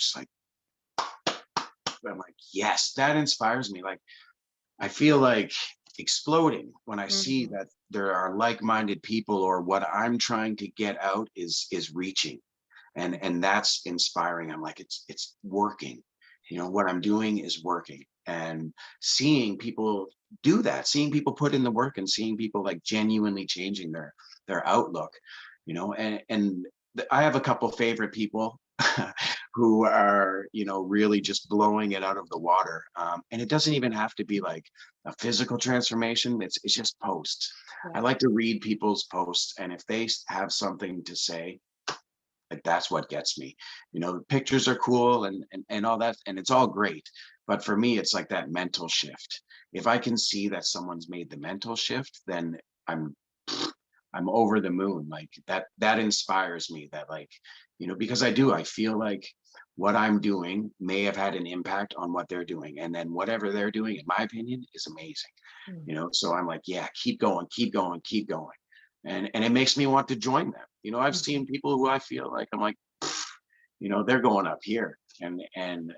S2: like, yes, that inspires me. Like I feel like exploding when I see
S1: Mhm.
S2: that there are like-minded people, or what I'm trying to get out is reaching, and that's inspiring. I'm like, it's working. What I'm doing is working, and seeing people do that, seeing people put in the work, and seeing people like genuinely changing their outlook. I have a couple favorite people who are really just blowing it out of the water, and it doesn't even have to be like a physical transformation. It's just posts. I
S1: Yeah.
S2: like to read people's posts, and if they have something to say, like that's what gets me. The pictures are cool and all that, and it's all great, but for me it's like that mental shift. If I can see that someone's made the mental shift, then i'm I'm over the moon. Like that inspires me, that like because I feel like what I'm doing may have had an impact on what they're doing, and then whatever they're doing, in my opinion, is amazing.
S1: Mm.
S2: So I'm like, yeah, keep going, keep going, keep going. And it makes me want to join them. I've
S1: Mhm.
S2: seen people who I feel like I'm like, they're going up here, and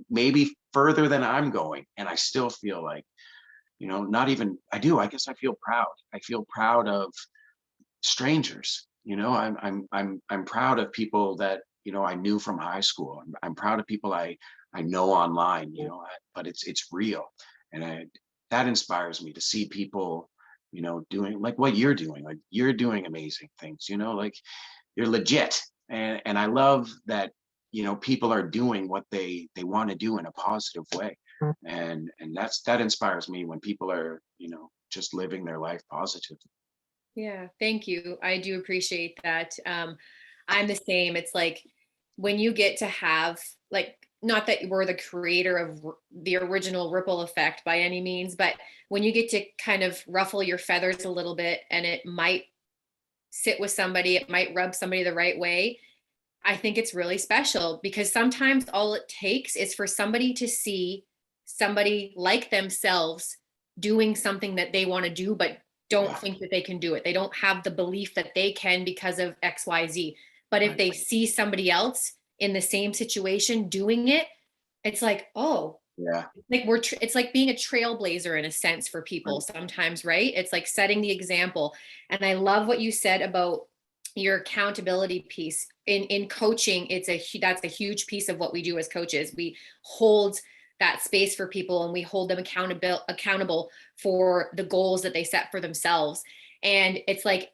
S2: maybe further than I'm going, and I still feel like, not even I guess I feel proud. I feel proud of strangers. I'm proud of people that I knew from high school. I'm proud of people I know online. But it's real, and that inspires me to see people doing like what you're doing. Like you're doing amazing things. Like you're legit, and I love that people are doing what they want to do in a positive way, and that inspires me when people are just living their life positively.
S1: Yeah, thank you. I do appreciate that. I'm the same. It's like when you get to have, like, not that we're the creator of the original ripple effect by any means, but when you get to kind of ruffle your feathers a little bit and it might sit with somebody, it might rub somebody the right way. I think it's really special because sometimes all it takes is for somebody to see somebody like themselves doing something that they want to do, but don't
S2: Yeah,
S1: think that they can do it. They don't have the belief that they can because of XYZ. But if
S2: right.
S1: they see somebody else in the same situation doing it, it's like, oh,
S2: Yeah,
S1: like it's like being a trailblazer in a sense for people
S2: right.
S1: sometimes, right? It's like setting the example. And I love what you said about your accountability piece in coaching. That's a huge piece of what we do as coaches. We hold that space for people and we hold them accountable for the goals that they set for themselves. And it's like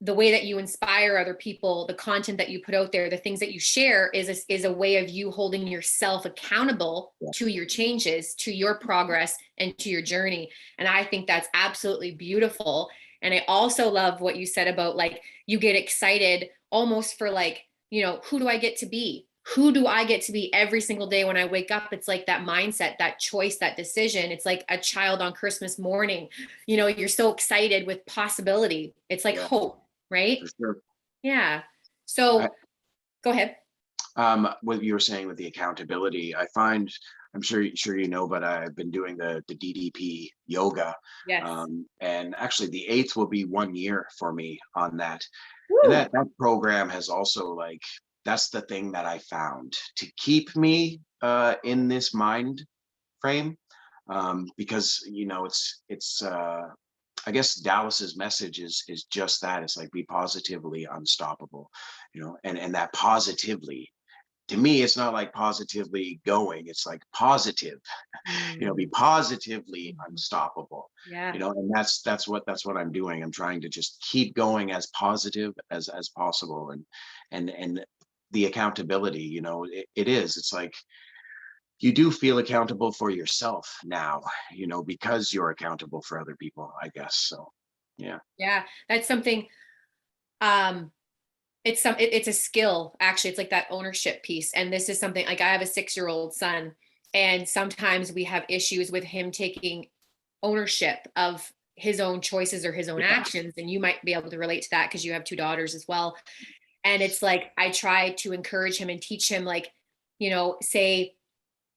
S1: the way that you inspire other people, the content that you put out there, the things that you share is a way of you holding yourself accountable
S2: Yeah,
S1: to your changes, to your progress, and to your journey. And I think that's absolutely beautiful. And I also love what you said about like you get excited almost for like, who do I get to be? who do I get to be every single day when I wake up? It's like that mindset, that choice, that decision. It's like a child on Christmas morning. You're so excited with possibility. It's like
S2: Yeah,
S1: hope, right?
S2: for sure.
S1: Yeah.
S2: I,
S1: So go ahead.
S2: what you were saying with the accountability, I find, I'm sure you know, but I've been doing the DDP yoga,
S1: Yes.
S2: and actually the 8th will be 1 year for me on that. And
S1: Woo.
S2: that program has also, like, that's the thing that I found to keep me in this mind frame, because it's I guess Dallas's message is just that. It's like, be positively unstoppable, and that positively, to me, it's not like positively going, it's like positive, be
S1: Mm.
S2: positively unstoppable,
S1: Yeah.
S2: and that's what I'm doing. I'm trying to just keep going as positive as possible, and the accountability, it's like you do feel accountable for yourself now, because you're accountable for other people, I guess. So yeah.
S1: Yeah. That's something, um, it's a skill, actually. It's like that ownership piece. And this is something, like, I have a 6-year-old son, and sometimes we have issues with him taking ownership of his own choices or his own
S2: Yeah.
S1: actions. And you might be able to relate to that because you have 2 daughters as well. And it's like, I try to encourage him and teach him, like, say,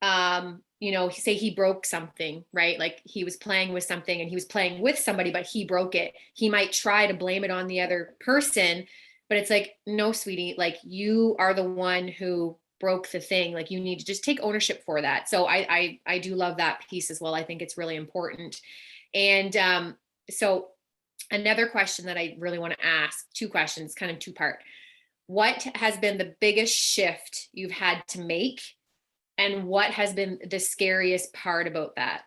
S1: say he broke something, right? Like, he was playing with something and he was playing with somebody, but he broke it. He might try to blame it on the other person, but it's like, no, sweetie, like, you are the one who broke the thing. Like, you need to just take ownership for that. So I do love that piece as well. I think it's really important. And so another question that I really want to ask, two questions, kind of two-part. What has been the biggest shift you've had to make? And what has been the scariest part about that?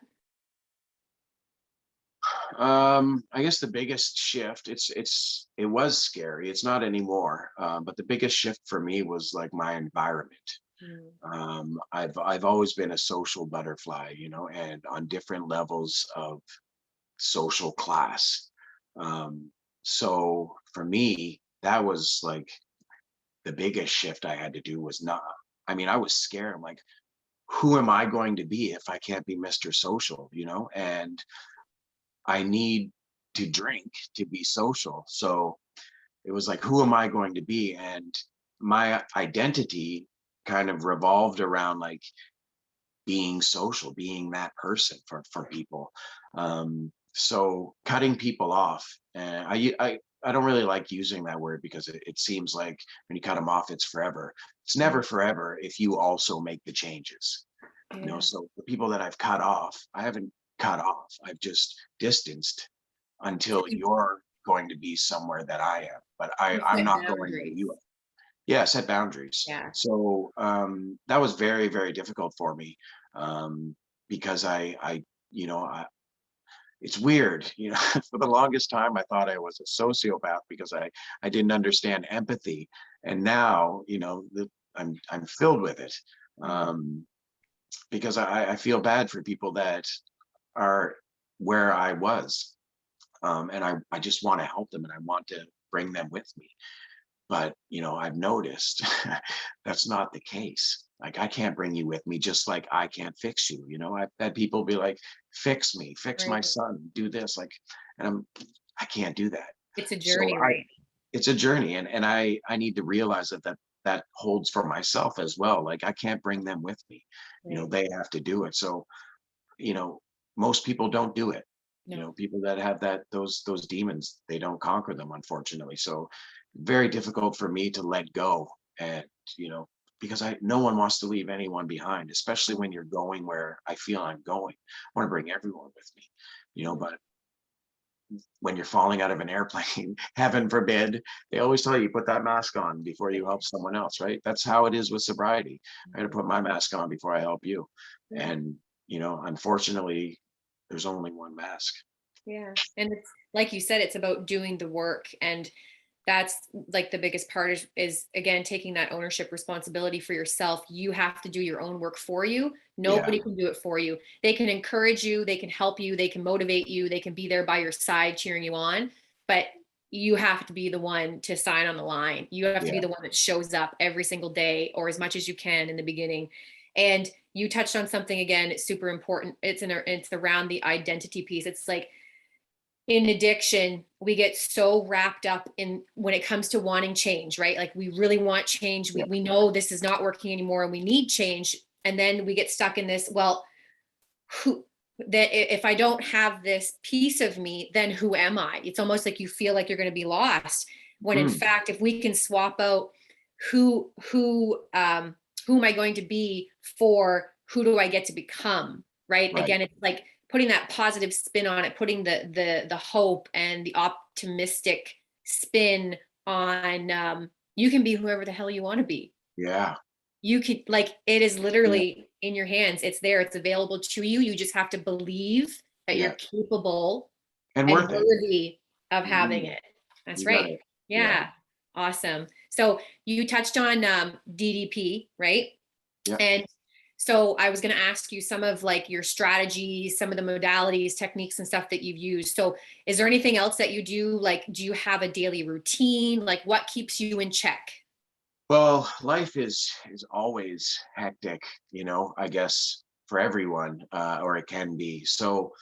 S2: I guess the biggest shift, it was scary, it's not anymore, but the biggest shift for me was like my environment.
S1: Mm.
S2: I've always been a social butterfly, and on different levels of social class. So for me, that was like the biggest shift I had to do. Was not, I mean, I was scared. I'm like, who am I going to be if I can't be Mr. Social, And I need to drink to be social. So it was like, who am I going to be? And my identity kind of revolved around, like, being social, being that person for people. So cutting people off, and I don't really like using that word, because it seems like when you cut them off, it's forever. It's never forever if you also make the changes.
S1: Yeah.
S2: So the people that I've cut off, I haven't cut off. I've just distanced
S1: So
S2: until
S1: you,
S2: you're going to be somewhere that I am, but
S1: you
S2: I'm
S1: set
S2: not going where you
S1: boundaries.
S2: are. Yeah, set boundaries.
S1: Yeah.
S2: So that was very, very difficult for me, um, because it's weird, for the longest time, I thought I was a sociopath because I didn't understand empathy, and now, I'm filled with it,
S1: Mm.
S2: um, because I feel bad for people that are where I was, and I just want to help them, and I want to bring them with me. But, I've noticed that's not the case. Like, I can't bring you with me, just like I can't fix you. I've had people be like, fix me, fix my
S1: Right.
S2: son, do this. Like, and I can't do that.
S1: It's a
S2: So
S1: journey, right?
S2: it's a journey. And I need to realize that holds for myself as well. Like, I can't bring them with me.
S1: Right.
S2: They have to do it. So, you know, most people don't do it.
S1: No.
S2: People that have those demons, they don't conquer them, unfortunately. So very difficult for me to let go, and because no one wants to leave anyone behind, especially when you're going where I feel I'm going. I want to bring everyone with me, but when you're falling out of an airplane, heaven forbid, they always tell you, put that mask on before you help someone else, right? That's how it is with sobriety. I got to put my mask on before I help you.
S1: Yeah.
S2: And, unfortunately, there's only one mask.
S1: Yeah. And it's like you said, it's about doing the work. And that's like the biggest part is again, taking that ownership responsibility for yourself. You have to do your own work for you.
S2: Yeah,
S1: Nobody can do it for you. They can encourage you, they can help you, they can motivate you, they can be there by your side cheering you on. But you have to be the one to sign on the line. You have to be
S2: Yeah.
S1: the one that shows up every single day or as much as you can in the beginning. And you touched on something again, it's super important. It's around the identity piece. It's like in addiction, we get so wrapped up in when it comes to wanting change, right? Like we really want change. We,
S2: Yeah.
S1: we know this is not working anymore and we need change. And then we get stuck in this, well, who that if I don't have this piece of me, then who am I? It's almost like you feel like you're going to be lost. When in
S2: Mm,
S1: fact, if we can swap out who am I going to be for who do I get to become? Right.
S2: right.
S1: Again, it's like putting that positive spin on it, putting the hope and the optimistic spin on you can be whoever the hell you want to be.
S2: Yeah.
S1: You could like it is
S2: Yeah.
S1: literally in your hands. It's there, it's available to you. You just have to believe that you're
S2: Yeah.
S1: capable
S2: And
S1: and
S2: worth it.
S1: worthy of having
S2: Mm,
S1: it. That's
S2: you got
S1: right.
S2: it. Yeah.
S1: Yeah. Awesome. So you touched on DDP, right?
S2: Yeah.
S1: And so I was going to ask you some of like your strategies, some of the modalities, techniques and stuff that you've used. So is there anything else that you do? Like, do you have a daily routine? Like what keeps you in check?
S2: Well, life is always hectic, I guess for everyone, or it can be. So,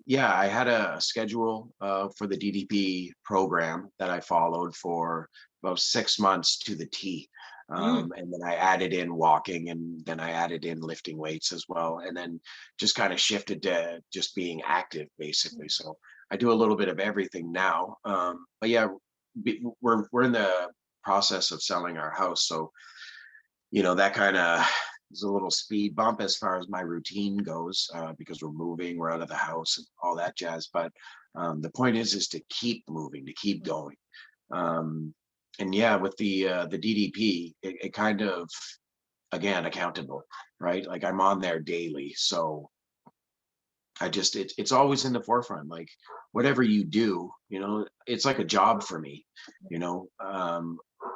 S2: yeah, I had a schedule for the DDP program that I followed for about 6 months to the T.
S1: Mm,
S2: And then I added in walking, and then I added in lifting weights as well, and then just kind of shifted to just being active, basically. So I do a little bit of everything now. But yeah, we're in the process of selling our house. So, that kind of is a little speed bump as far as my routine goes, because we're moving, we're out of the house and all that jazz. But the point is to keep moving, to keep going. Um, and yeah, with the DDP, it kind of, again, accountable, right? Like I'm on there daily. So it's always in the forefront. Like whatever you do, it's like a job for me. You know,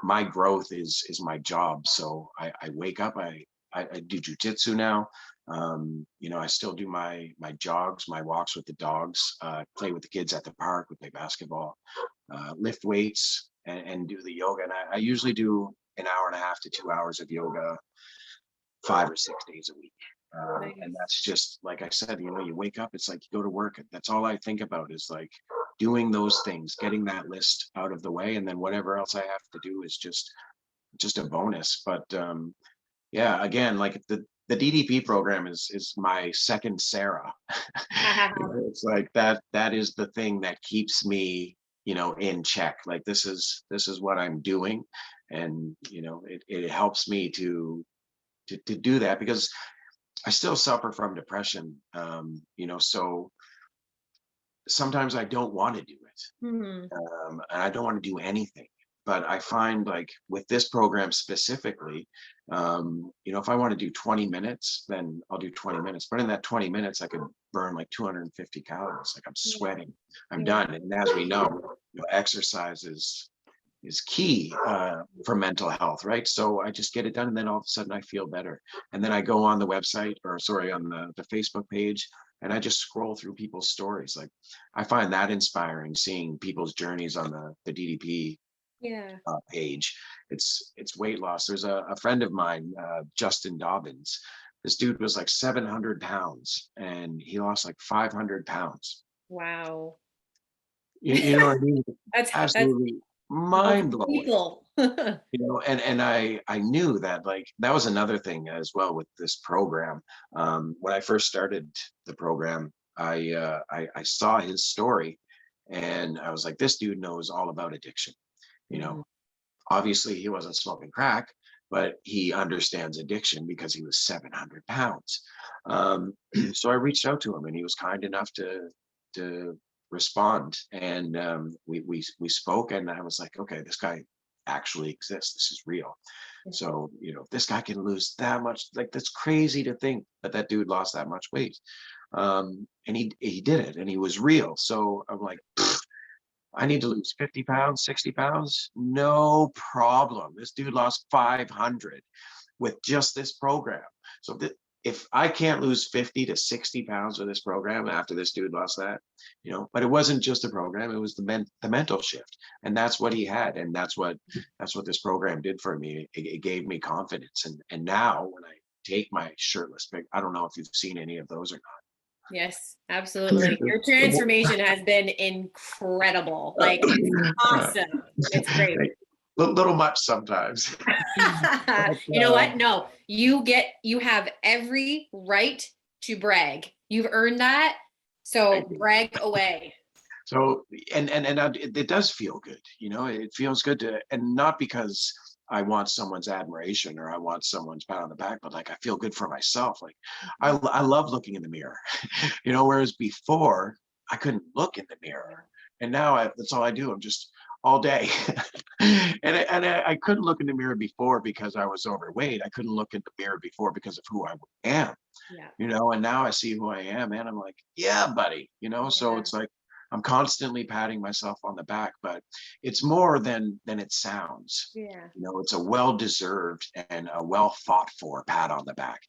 S2: my growth is my job. So I wake up, I do jujitsu now. I still do my jogs, my walks with the dogs, play with the kids at the park, we play basketball, lift weights, and do the yoga. And I usually do an hour and a half to 2 hours of yoga 5 or 6 days a week. And
S1: nice.
S2: that's just like I said, you wake up, it's like you go to work. That's all I think about is like doing those things, getting that list out of the way, and then whatever else I have to do is just a bonus. But yeah, again, like the DDP program is my second Sarah. It's like that is the thing that keeps me, in check. Like this is what I'm doing, and it helps me to do that because I still suffer from depression. So sometimes I don't want to do it.
S1: Mhm.
S2: And I don't want to do anything. But I find like with this program specifically, if I want to do 20 minutes, then I'll do 20 minutes. But in that 20 minutes, I could burn like 250 calories. Like I'm
S1: Yeah.
S2: sweating, I'm
S1: Yeah.
S2: done. And as we know, exercise is key for mental health, right? So I just get it done, and then all of a sudden I feel better. And then I go on the website, or sorry, on the Facebook page, and I just scroll through people's stories. Like I find that inspiring, seeing people's journeys on the DDP
S1: Yeah.
S2: page. It's weight loss. There's a friend of mine, Justin Dobbins. This dude was like 700 pounds, and he lost like 500 pounds.
S1: Wow.
S2: You know what I mean?
S1: That's
S2: Absolutely mind
S1: multiple
S2: blowing.
S1: people.
S2: And I knew that, like, that was another thing as well with this program. When I first started the program, I saw his story, and I was like, this dude knows all about addiction. you
S1: Mhm.
S2: know Obviously he wasn't smoking crack, but he understands addiction because he was 700 pounds. So I reached out to him, and he was kind enough to respond, and we spoke, and I was like, okay, this guy actually exists. This is real. So if this guy can lose that much, like, that's crazy to think that that dude lost that much weight. And he did it, and he was real. So I'm like, I need to lose 50 pounds, 60 pounds. No problem. This dude lost 500 with just this program. So if I can't lose 50 to 60 pounds with this program after this dude lost that, but it wasn't just the program, it was the mental shift. And that's what he had. And that's what this program did for me. It gave me confidence. And now when I take my shirtless pic, I don't know if you've seen any of those or not.
S1: Yes, absolutely. Your transformation has been incredible. Like it's awesome. It's great.
S2: Little much sometimes.
S1: You know what? No, you have every right to brag. You've earned that. So brag away.
S2: So, it does feel good, it feels good and not because I want someone's admiration or I want someone's pat on the back, but like I feel good for myself. Like I love looking in the mirror, whereas before I couldn't look in the mirror, and now that's all I do. I'm just all day, I couldn't look in the mirror before because I was overweight. I couldn't look in the mirror before because of who I am,
S1: Yeah.
S2: and now I see who I am, and I'm like, yeah, buddy, so
S1: Yeah.
S2: it's like I'm constantly patting myself on the back, but it's more than it sounds.
S1: Yeah.
S2: It's a well-deserved and a well fought for pat on the back.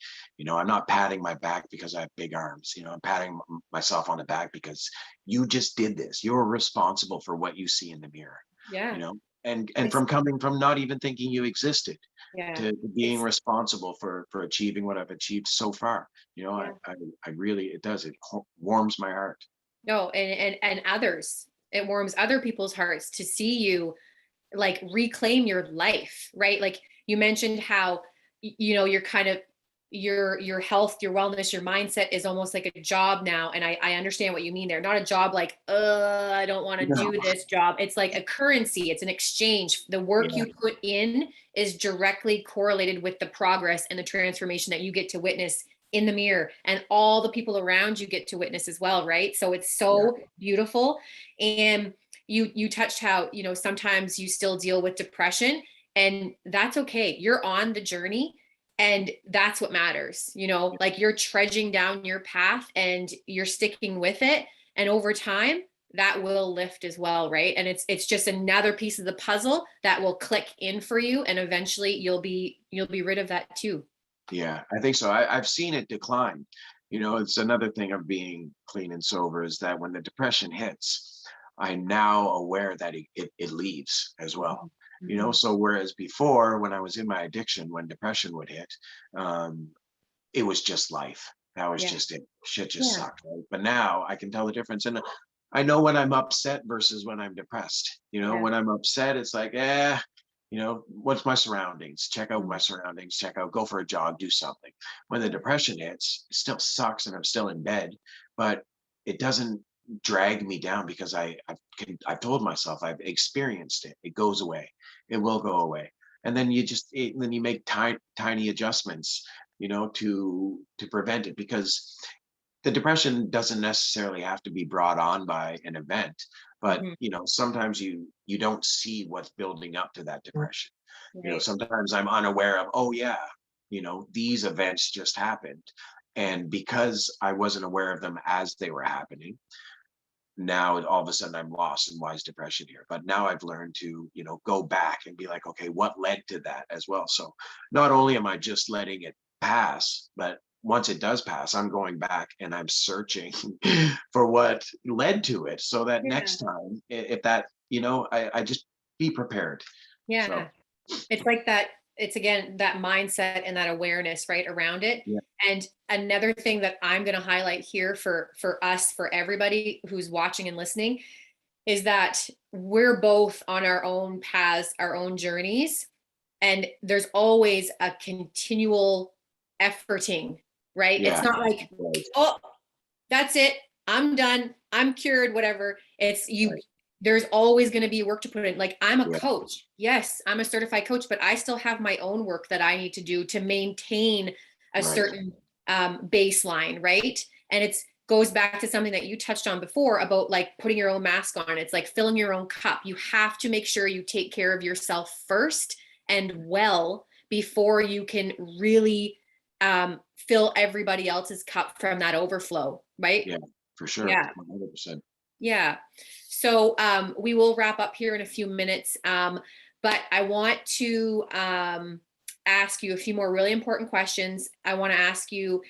S2: I'm not patting my back because I have big arms. I'm patting myself on the back because you just did this. You're responsible for what you see in the mirror.
S1: Yeah.
S2: And
S1: It's
S2: from coming from not even thinking you existed
S1: yeah.
S2: to being
S1: It's
S2: responsible for achieving what I've achieved so far.
S1: yeah.
S2: I really, it does, it warms my heart.
S1: No, and others. It warms other people's hearts to see you like reclaim your life, right? Like you mentioned how you're kind of your health, your wellness, your mindset is almost like a job now. And I understand what you mean there. Not a job like, I don't want to
S2: No.
S1: do this job. It's like a currency, it's an exchange. The work
S2: Yeah.
S1: you put in is directly correlated with the progress and the transformation that you get to witness in the mirror, and all the people around you get to witness as well, right? So it's
S2: Yeah.
S1: so beautiful. And you touched how sometimes you still deal with depression, and that's okay. You're on the journey, and that's what matters. Like you're trudging down your path and you're sticking with it, and over time that will lift as well, right? And it's just another piece of the puzzle that will click in for you, and eventually you'll be rid of that too.
S2: Yeah, I think so. I've seen it decline. It's another thing of being clean and sober is that when the depression hits, I'm now aware that it leaves as well.
S1: Mhm.
S2: So whereas before, when I was in my addiction, when depression would hit, um, it was just life. That was
S1: Yeah.
S2: just it. Shit just
S1: Yeah.
S2: sucked. Right? But now I can tell the difference. And I know when I'm upset versus when I'm depressed.
S1: Yeah.
S2: When I'm upset, it's like, what's my surroundings? Check out my surroundings, go for a jog, do something. When the depression hits, it still sucks and I'm still in bed, but it doesn't drag me down because I've told myself I've experienced it. It goes away. It will go away. And then then you make tiny adjustments, to prevent it, because the depression doesn't necessarily have to be brought on by an event, but
S1: Mhm.
S2: sometimes you don't see what's building up to that depression.
S1: Right.
S2: Sometimes I'm unaware of, oh yeah, these events just happened, and because I wasn't aware of them as they were happening, now all of a sudden I'm lost, and why is depression here? But now I've learned to go back and be like, okay, what led to that as well? So not only am I just letting it pass, but once it does pass, I'm going back and I'm searching for what led to it, so that
S1: Yeah.
S2: next time, if that, I just be prepared. So
S1: Yeah. It's like that. It's again that mindset and that awareness right around it.
S2: yeah.
S1: And another thing that I'm going to highlight here for us, for everybody who's watching and listening, is that we're both on our own paths, our own journeys, and there's always a continual efforting, right? It's
S2: Yeah.
S1: not like,
S2: Right.
S1: oh, that's it, I'm done, I'm cured, whatever. It's you.
S2: Right.
S1: There's always going to be work to put in. Like I'm a
S2: Yeah.
S1: coach, yes, I'm a certified coach, but I still have my own work that I need to do to maintain a
S2: Right.
S1: certain baseline, right? And it's goes back to something that you touched on before about like putting your own mask on. It's like filling your own cup. You have to make sure you take care of yourself first and well before you can really fill everybody else's cup from that overflow, right?
S2: Yeah, for sure.
S1: Yeah.
S2: 100%.
S1: Yeah. So we will wrap up here in a few minutes. But I want to ask you a few more really important questions. I want to ask you,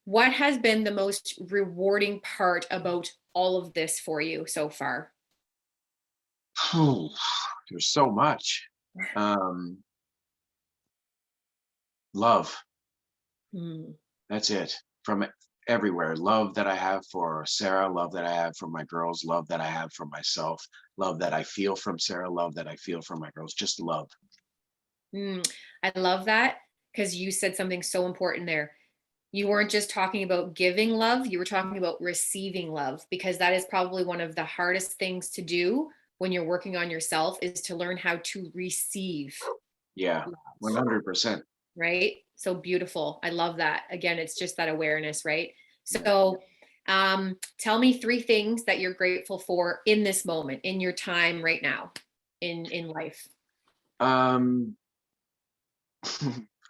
S1: what has been the most rewarding part about all of this for you so far?
S2: Phew, there's so much. Um, Love.
S1: Hmm.
S2: That's it. From everywhere. Love that I have for Sarah, love that I have for my girls, love that I have for myself, love that I feel from Sarah, love that I feel from my girls. Just love.
S1: Mm, I love that because you said something so important there. You weren't just talking about giving love, you were talking about receiving love, because that is probably one of the hardest things to do when you're working on yourself, is to learn how to receive
S2: Yeah,
S1: love,
S2: 100%.
S1: right? So beautiful. I love that. Again, it's just that awareness, right?
S2: Yeah.
S1: So, tell me three things that you're grateful for in this moment, in your time right now, in life.
S2: Um,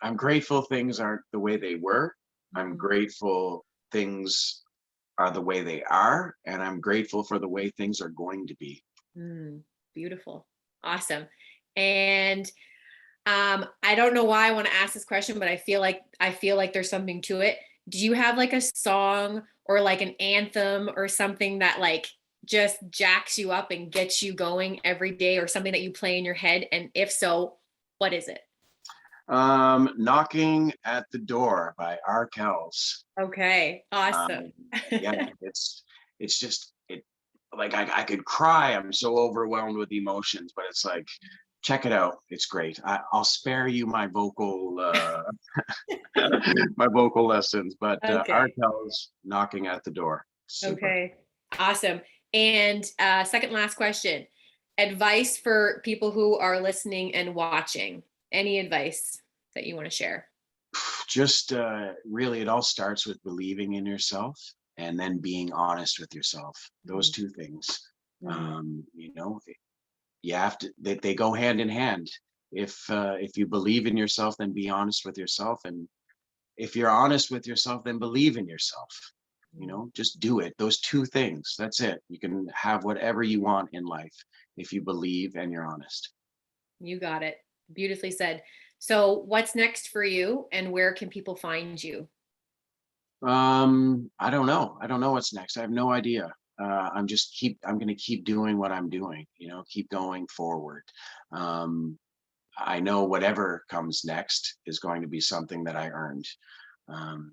S2: I'm grateful things aren't the way they were. I'm
S1: Mm,
S2: grateful things are the way they are, and I'm grateful for the way things are going to be.
S1: mm, beautiful. Awesome. And I don't know why I want to ask this question, but I feel like there's something to it. Do you have like a song or like an anthem or something that like just jacks you up and gets you going every day, or something that you play in your head? And if so, what is it?
S2: Knocking at the Door by R. Kells.
S1: Okay, awesome.
S2: Um, yeah, it's just it like I could cry. I'm so overwhelmed with emotions, but it's like, check it out. It's great. I'll spare you my vocal my vocal lessons, but R.
S1: Okay.
S2: Kells Knocking at the Door. Super.
S1: Okay. Awesome. And second last question. Advice for people who are listening and watching. Any advice that you want to share?
S2: Just really, it all starts with believing in yourself and then being honest with yourself. Those
S1: Mm,
S2: two things.
S1: mm,
S2: You know, you have to, they go hand in hand. If you believe in yourself, then be honest with yourself, and if you're honest with yourself, then believe in yourself. You
S1: mm.
S2: know, just do it. Those two things, that's it. You can have whatever you want in life if you believe and you're honest.
S1: You got it. Beautifully said. So, what's next for you, and where can people find you?
S2: I don't know. I don't know what's next. I have no idea. I'm going to keep doing what I'm doing, you know, keep going forward. um I know whatever comes next is going to be something that I earned.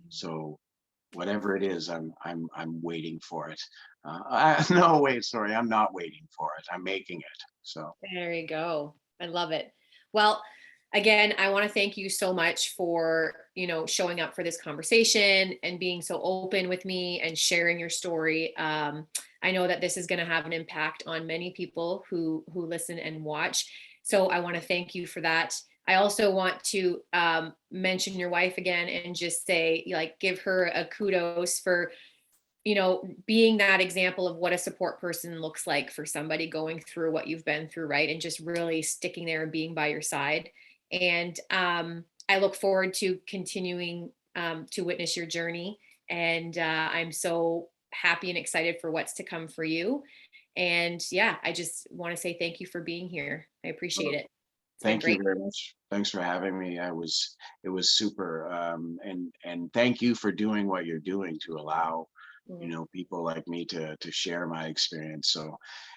S2: So whatever it is, I'm waiting for it. No, wait, sorry, I'm not waiting for it. I'm making it. So
S1: There you go. I love it. Well, again, I want to thank you so much for, showing up for this conversation and being so open with me and sharing your story. I know that this is going to have an impact on many people who listen and watch. So I want to thank you for that. I also want to mention your wife again and just say, like, give her a kudos for being that example of what a support person looks like for somebody going through what you've been through, right? And just really sticking there and being by your side. And I look forward to continuing to witness your journey. And I'm so happy and excited for what's to come for you. And yeah, I just want to say thank you for being here. I appreciate it. It's been
S2: thank you
S1: great.
S2: very much. Thanks for having me. It was super. And thank you for doing what you're doing to allow, you
S1: Mm.
S2: know, people like me to share my experience. So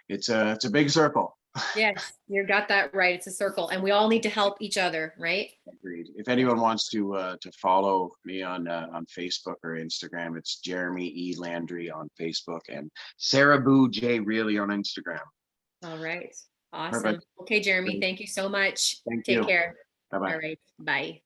S2: it's a big circle.
S1: Yes, you got that right. It's a circle, and we all need to help each other, right?
S2: Agreed. If anyone wants to follow me on Facebook or Instagram, it's Jeremy E. Landry on Facebook and Sarah Boo J really on Instagram.
S1: All right. Awesome.
S2: Perfect.
S1: Okay, Jeremy,
S2: Great.
S1: thank you so much.
S2: Thank
S1: Take
S2: you.
S1: care.
S2: Bye bye.
S1: All right. Bye.